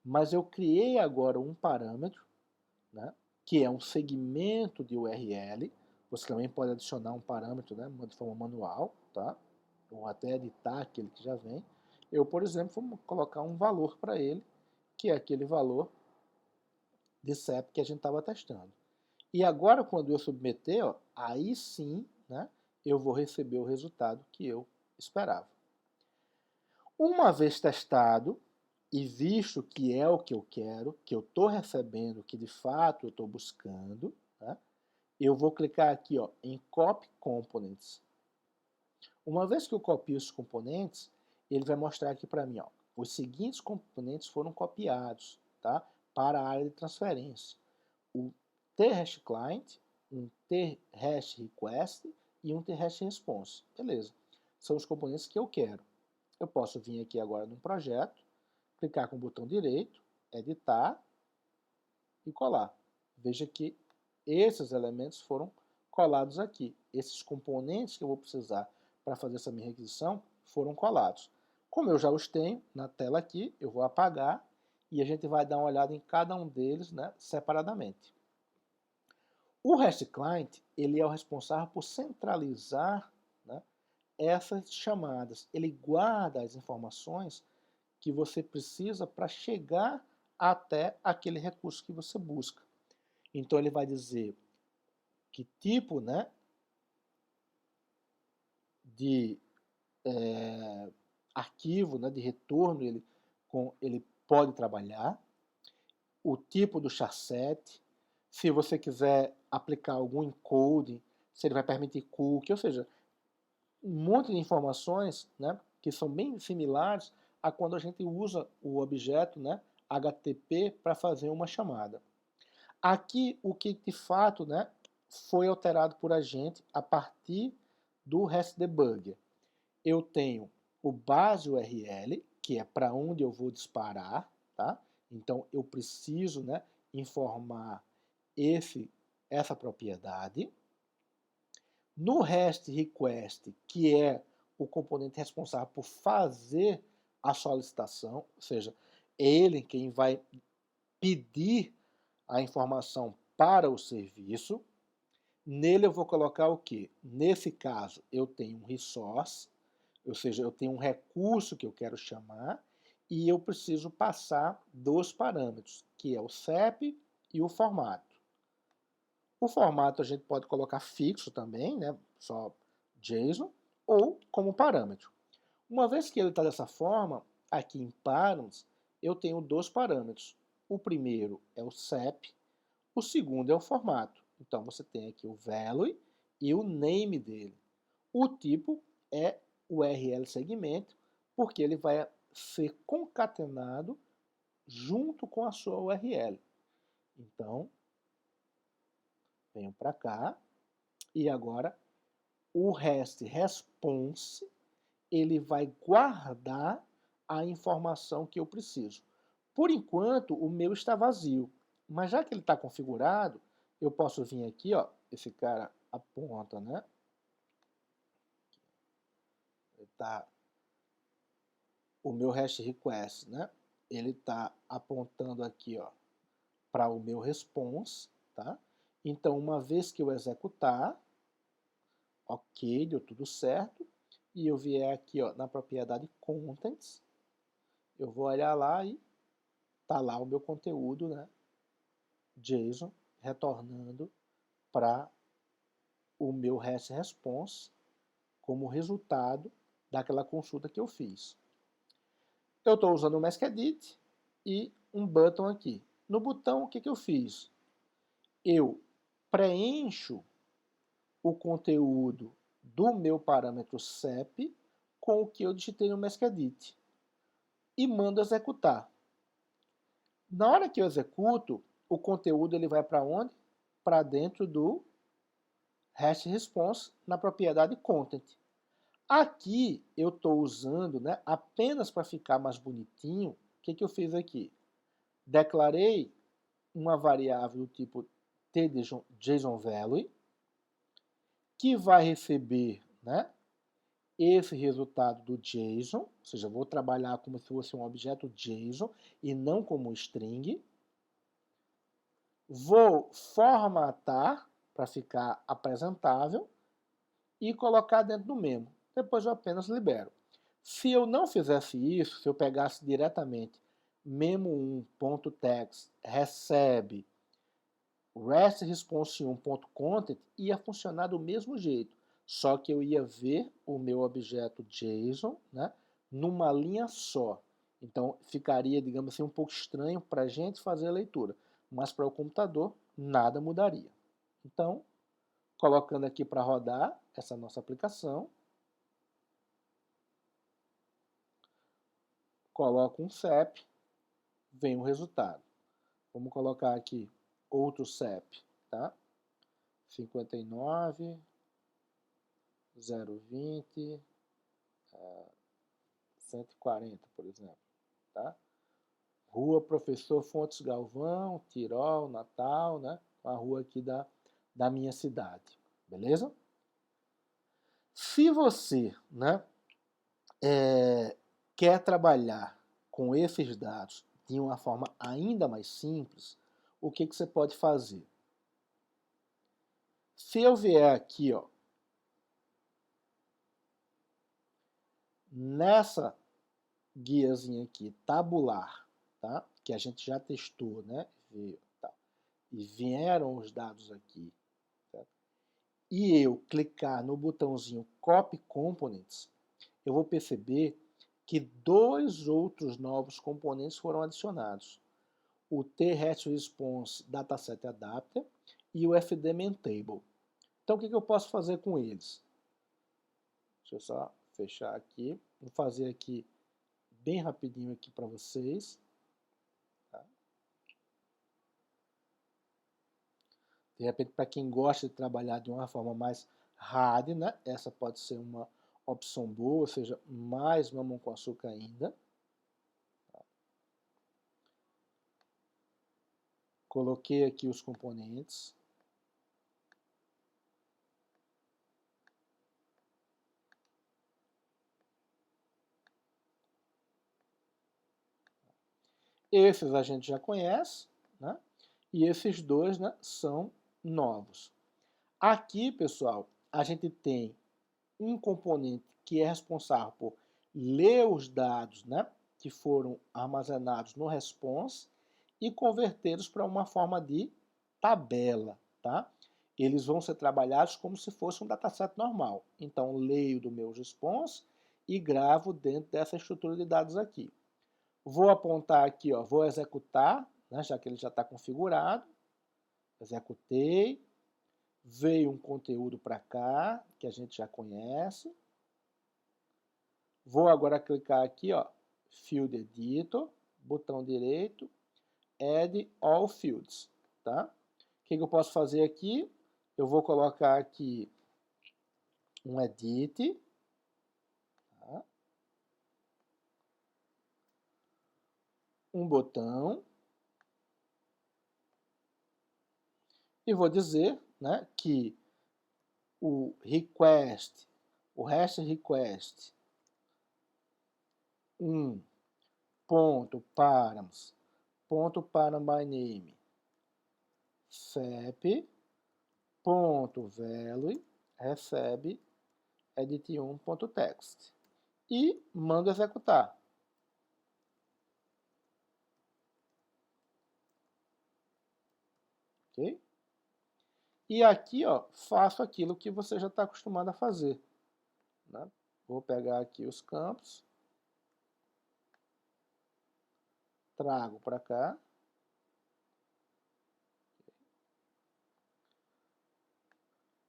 Mas eu criei agora um parâmetro, né, que é um segmento de URL. Você também pode adicionar um parâmetro, né, de forma manual, tá? Ou até editar aquele que já vem. Eu, por exemplo, vou colocar um valor para ele, que é aquele valor de CEP que a gente estava testando. E agora, quando eu submeter, aí sim, né, eu vou receber o resultado que eu esperava. Uma vez testado e visto que é o que eu quero, que eu estou recebendo, que de fato eu estou buscando, né, eu vou clicar aqui em Copy Components. Uma vez que eu copio os componentes, ele vai mostrar aqui para mim, os seguintes componentes foram copiados, tá, para a área de transferência. O T-Hash Client, um T-Hash Request e um T-Hash Response. Beleza. São os componentes que eu quero. Eu posso vir aqui agora no projeto, clicar com o botão direito, editar e colar. Veja que esses elementos foram colados aqui. Esses componentes que eu vou precisar para fazer essa minha requisição foram colados. Como eu já os tenho na tela aqui, eu vou apagar e a gente vai dar uma olhada em cada um deles, né, separadamente. O REST Client, ele é o responsável por centralizar, né, essas chamadas. Ele guarda as informações que você precisa para chegar até aquele recurso que você busca. Então ele vai dizer que tipo, né, de arquivo, né, de retorno ele pode trabalhar, o tipo do charset, se você quiser aplicar algum encoding, se ele vai permitir cookie, ou seja, um monte de informações, né, que são bem similares a quando a gente usa o objeto, né, HTTP para fazer uma chamada. Aqui, o que de fato, né, foi alterado por a gente a partir do REST Debugger. Eu tenho o base URL, que é para onde eu vou disparar, tá? Então, eu preciso, né, informar essa propriedade. No REST Request, que é o componente responsável por fazer a solicitação, ou seja, ele quem vai pedir a informação para o serviço. Nele eu vou colocar o quê? Nesse caso, eu tenho um resource, Ou seja, eu tenho um recurso que eu quero chamar e eu preciso passar 2 parâmetros, que é o CEP e o formato. O formato a gente pode colocar fixo também, né? Só JSON, ou como parâmetro. Uma vez que ele está dessa forma, aqui em Params, eu tenho 2 parâmetros. O primeiro é o CEP, o segundo é o formato. Então, você tem aqui o value e o name dele. O tipo é o URL segmento, porque ele vai ser concatenado junto com a sua URL. Então, venho para cá e agora o REST response ele vai guardar a informação que eu preciso. Por enquanto, o meu está vazio, mas já que ele está configurado, eu posso vir aqui, ó, esse cara aponta, né? Tá, o meu REST request, né? Ele está apontando aqui, ó, para o meu response, tá? Então, uma vez que eu executar, ok, deu tudo certo, e eu vier aqui, ó, na propriedade contents, eu vou olhar lá e tá lá o meu conteúdo, né? JSON retornando para o meu REST response como resultado daquela consulta que eu fiz. Eu estou usando o Mask Edit e um button aqui. No botão, o que eu fiz? Eu preencho o conteúdo do meu parâmetro CEP com o que eu digitei no Mask Edit e mando executar. Na hora que eu executo, o conteúdo ele vai para onde? Para dentro do REST Response na propriedade Content. Aqui eu estou usando, né, apenas para ficar mais bonitinho, o que eu fiz aqui? Declarei uma variável do tipo tJSONValue, que vai receber, né, esse resultado do JSON, ou seja, vou trabalhar como se fosse um objeto JSON e não como string. Vou formatar para ficar apresentável e colocar dentro do memo. Depois eu apenas libero. Se eu não fizesse isso, se eu pegasse diretamente memo1.text recebe REST response 1.content, ia funcionar do mesmo jeito, só que eu ia ver o meu objeto JSON, né, numa linha só. Então ficaria, digamos assim, um pouco estranho para a gente fazer a leitura, mas para o computador nada mudaria. Então, colocando aqui para rodar essa nossa aplicação, coloco um CEP, vem o resultado. Vamos colocar aqui outro CEP, tá? 59 020 140, por exemplo, tá? Rua Professor Fontes Galvão, Tirol, Natal, né? A rua aqui da minha cidade, beleza? Se você, né, quer trabalhar com esses dados de uma forma ainda mais simples, o que você pode fazer? Se eu vier aqui, ó, nessa guiazinha aqui, tabular, tá? Que a gente já testou, né? E vieram os dados aqui, certo? E eu clicar no botãozinho Copy Components, eu vou perceber que 2 outros novos componentes foram adicionados. O TREST-Response Dataset Adapter e o FDMenTable. Então, o que eu posso fazer com eles? Deixa eu só fechar aqui. Vou fazer aqui bem rapidinho aqui para vocês. Tá? De repente, para quem gosta de trabalhar de uma forma mais hard, né? Essa pode ser uma opção boa, ou seja, mais mamão com açúcar ainda. Tá? Coloquei aqui os componentes. Esses a gente já conhece, né? E esses dois, né, são novos. Aqui, pessoal, a gente tem um componente que é responsável por ler os dados, né, que foram armazenados no response e convertê-los para uma forma de tabela, tá? Eles vão ser trabalhados como se fosse um dataset normal. Então, leio do meu response e gravo dentro dessa estrutura de dados aqui. Vou apontar aqui, ó, vou executar, né, já que ele já está configurado. Executei. Veio um conteúdo para cá, que a gente já conhece. Vou agora clicar aqui, ó, Field Editor, botão direito, Add All Fields, tá? O que eu posso fazer aqui? Eu vou colocar aqui um Edit, tá? Um botão, e vou dizer, né, que o request, o REST request, ponto params, ponto param by name, cep, ponto value, recebe edit1.text e mando executar. Ok? E aqui, ó, faço aquilo que você já está acostumado a fazer, né? Vou pegar aqui os campos, trago para cá.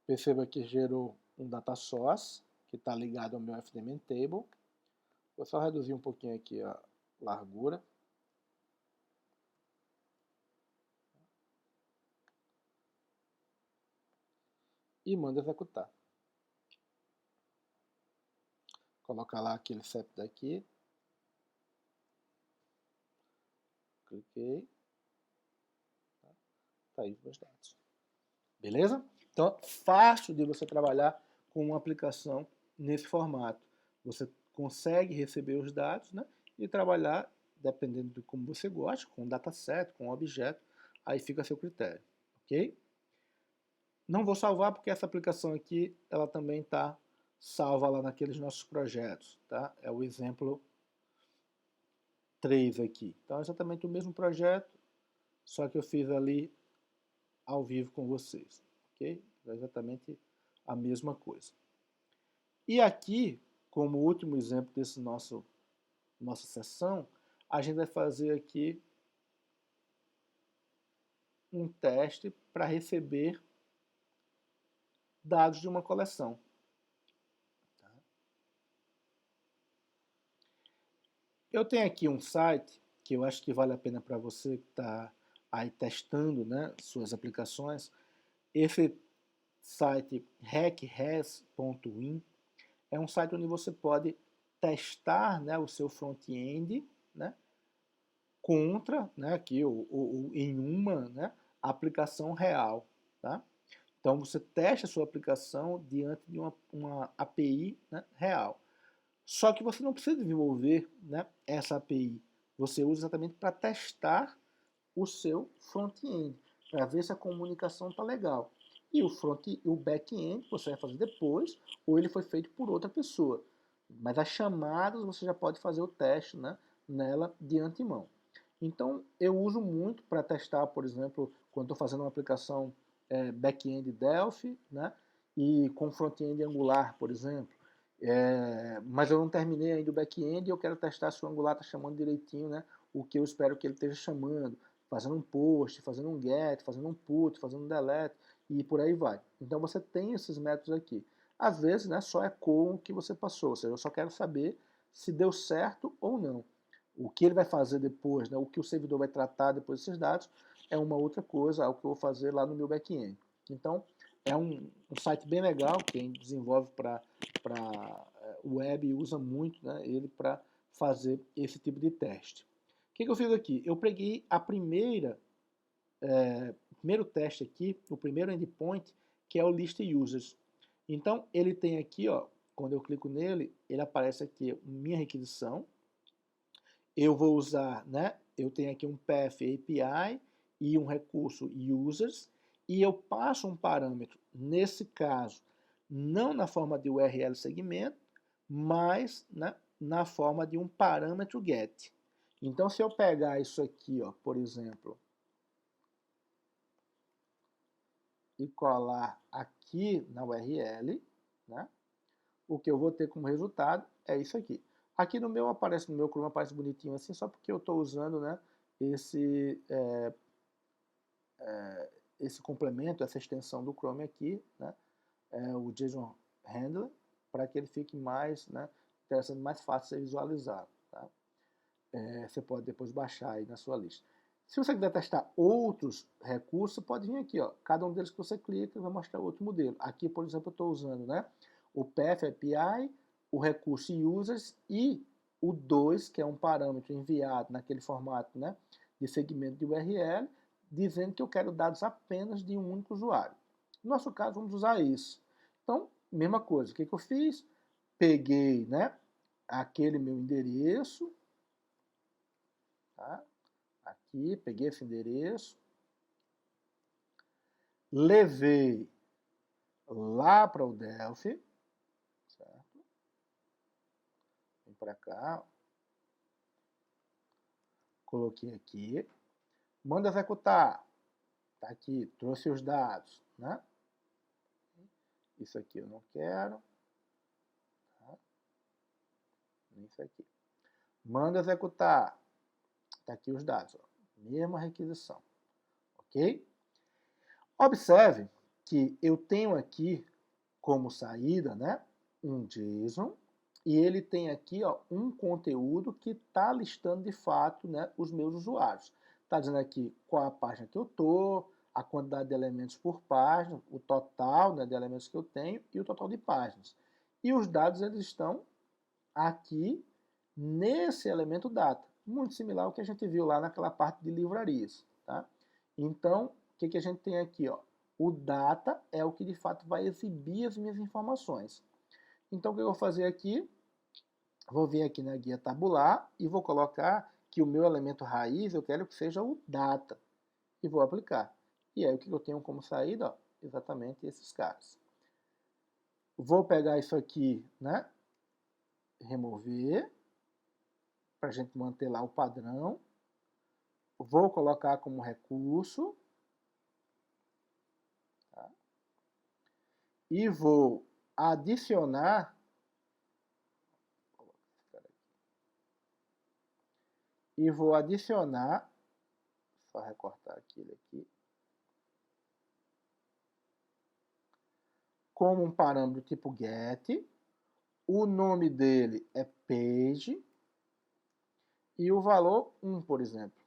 Perceba que gerou um data source, que está ligado ao meu FDM Table. Vou só reduzir um pouquinho aqui a largura. E mando executar. Colocar lá aquele CEP daqui. Cliquei. Tá aí os meus dados. Beleza? Então, fácil de você trabalhar com uma aplicação nesse formato. Você consegue receber os dados, né, e trabalhar, dependendo de como você gosta, com dataset, com objeto, aí fica a seu critério, ok? Não vou salvar porque essa aplicação aqui, ela também está salva lá naqueles nossos projetos, tá? É o exemplo 3 aqui. Então, é exatamente o mesmo projeto, só que eu fiz ali ao vivo com vocês, ok? É exatamente a mesma coisa. E aqui, como último exemplo desse nossa sessão, a gente vai fazer aqui um teste para receber dados de uma coleção. Eu tenho aqui um site que eu acho que vale a pena para você que está aí testando, né, suas aplicações. Esse site hackres.in é um site onde você pode testar, né, o seu front-end, né, contra, né, aqui, em uma, né, aplicação real. Tá? Então você testa a sua aplicação diante de uma API, né, real. Só que você não precisa desenvolver, né, essa API. Você usa exatamente para testar o seu front-end, para ver se a comunicação está legal. E o back-end você vai fazer depois, ou ele foi feito por outra pessoa. Mas as chamadas você já pode fazer o teste, né, nela de antemão. Então eu uso muito para testar, por exemplo, quando estou fazendo uma aplicação back-end Delphi, né, e com front-end Angular, por exemplo. Mas eu não terminei ainda o back-end e eu quero testar se o Angular está chamando direitinho, né, o que eu espero que ele esteja chamando, fazendo um post, fazendo um get, fazendo um put, fazendo um delete e por aí vai. Então você tem esses métodos aqui. Às vezes, né, só ecoam o que você passou, ou seja, eu só quero saber se deu certo ou não. O que ele vai fazer depois, né, o que o servidor vai tratar depois desses dados, é uma outra coisa, algo que eu vou fazer lá no meu back-end. Então, é um site bem legal, quem desenvolve para web usa muito, né, ele para fazer esse tipo de teste. O que eu fiz aqui? Eu peguei o primeiro teste aqui, o primeiro endpoint, que é o list users. Então, ele tem aqui, ó, quando eu clico nele, ele aparece aqui minha requisição. Eu vou usar, né, eu tenho aqui um path API e um recurso users, e eu passo um parâmetro, nesse caso, não na forma de URL segmento, mas, né, na forma de um parâmetro get. Então, se eu pegar isso aqui, ó, por exemplo, e colar aqui na URL, né, o que eu vou ter como resultado é isso aqui. Aqui no meu Chrome aparece bonitinho assim, só porque eu estou usando, né, esse complemento, essa extensão do Chrome aqui, né, o JSON Handler, para que ele fique mais, né, interessante, mais fácil de visualizar. Tá? Você pode depois baixar aí na sua lista. Se você quiser testar outros recursos, pode vir aqui, ó. Cada um deles que você clica vai mostrar outro modelo. Aqui, por exemplo, eu estou usando, né, o Path API, o recurso Users e o 2, que é um parâmetro enviado naquele formato, né, de segmento de URL, dizendo que eu quero dados apenas de um único usuário. No nosso caso, vamos usar isso. Então, mesma coisa. O que eu fiz? Peguei, né, aquele meu endereço, tá? Aqui, peguei esse endereço, levei lá para o Delphi, certo? Vem para cá, coloquei aqui, manda executar, tá aqui, trouxe os dados, né? Isso aqui eu não quero, tá? Isso aqui. Manda executar, tá aqui os dados, ó. Mesma requisição, ok? Observe que eu tenho aqui como saída, né, um JSON, e ele tem aqui, ó, um conteúdo que está listando de fato, né, os meus usuários. Está dizendo aqui qual a página que eu estou, a quantidade de elementos por página, o total, né, de elementos que eu tenho e o total de páginas. E os dados eles estão aqui nesse elemento data, muito similar ao que a gente viu lá naquela parte de livrarias. Tá? Então, o que a gente tem aqui? Ó? O data é o que de fato vai exibir as minhas informações. Então, o que eu vou fazer aqui? Vou vir aqui na guia tabular e vou colocar que o meu elemento raiz eu quero que seja o data. E vou aplicar. E aí o que eu tenho como saída? Ó, exatamente esses caras. Vou pegar isso aqui, né? Remover, para a gente manter lá o padrão. Vou colocar como recurso. Tá? E vou adicionar. E vou adicionar. Só recortar aquilo aqui. Como um parâmetro tipo get. O nome dele é page. E o valor 1, por exemplo.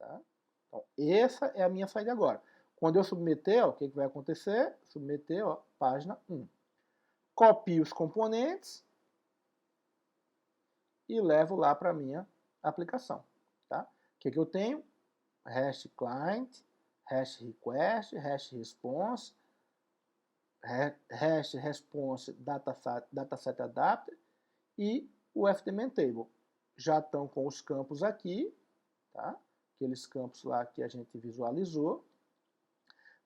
Tá? Então, essa é a minha saída agora. Quando eu submeter, ó, o que vai acontecer? Submeter, ó, página 1. Copio os componentes e levo lá para a minha aplicação. Tá? O que eu tenho? REST client, REST request, REST response, REST response dataset adapter e o FTM table. Já estão com os campos aqui, tá? Aqueles campos lá que a gente visualizou.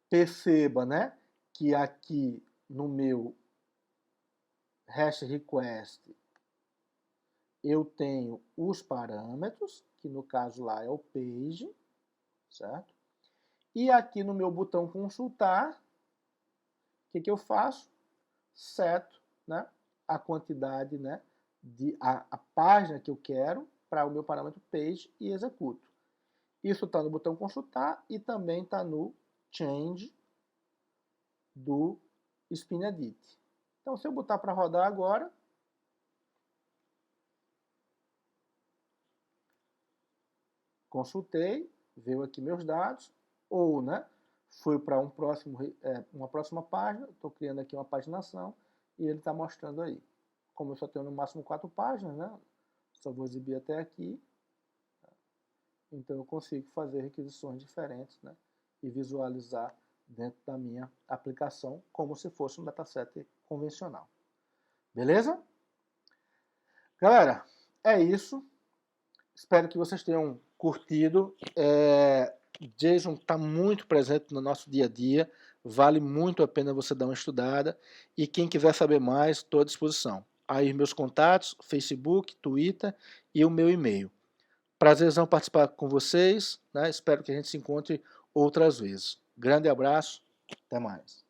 Perceba, né, que aqui no meu REST request eu tenho os parâmetros, que no caso lá é o page, certo? E aqui no meu botão consultar, o que eu faço? Seto, né, a quantidade, né, a página que eu quero para o meu parâmetro page e executo. Isso está no botão consultar e também está no change do SpinEdit. Então, se eu botar para rodar agora, consultei, veio aqui meus dados, ou, né, fui para uma próxima página, estou criando aqui uma paginação, e ele está mostrando aí. Como eu só tenho no máximo 4 páginas, né, só vou exibir até aqui, então eu consigo fazer requisições diferentes, né, e visualizar dentro da minha aplicação como se fosse um dataset convencional. Beleza? Galera, é isso. Espero que vocês tenham curtido. JSON está muito presente no nosso dia a dia. Vale muito a pena você dar uma estudada. E quem quiser saber mais, estou à disposição. Aí meus contatos, Facebook, Twitter e o meu e-mail. Prazerzão participar com vocês, né? Espero que a gente se encontre outras vezes. Grande abraço, até mais.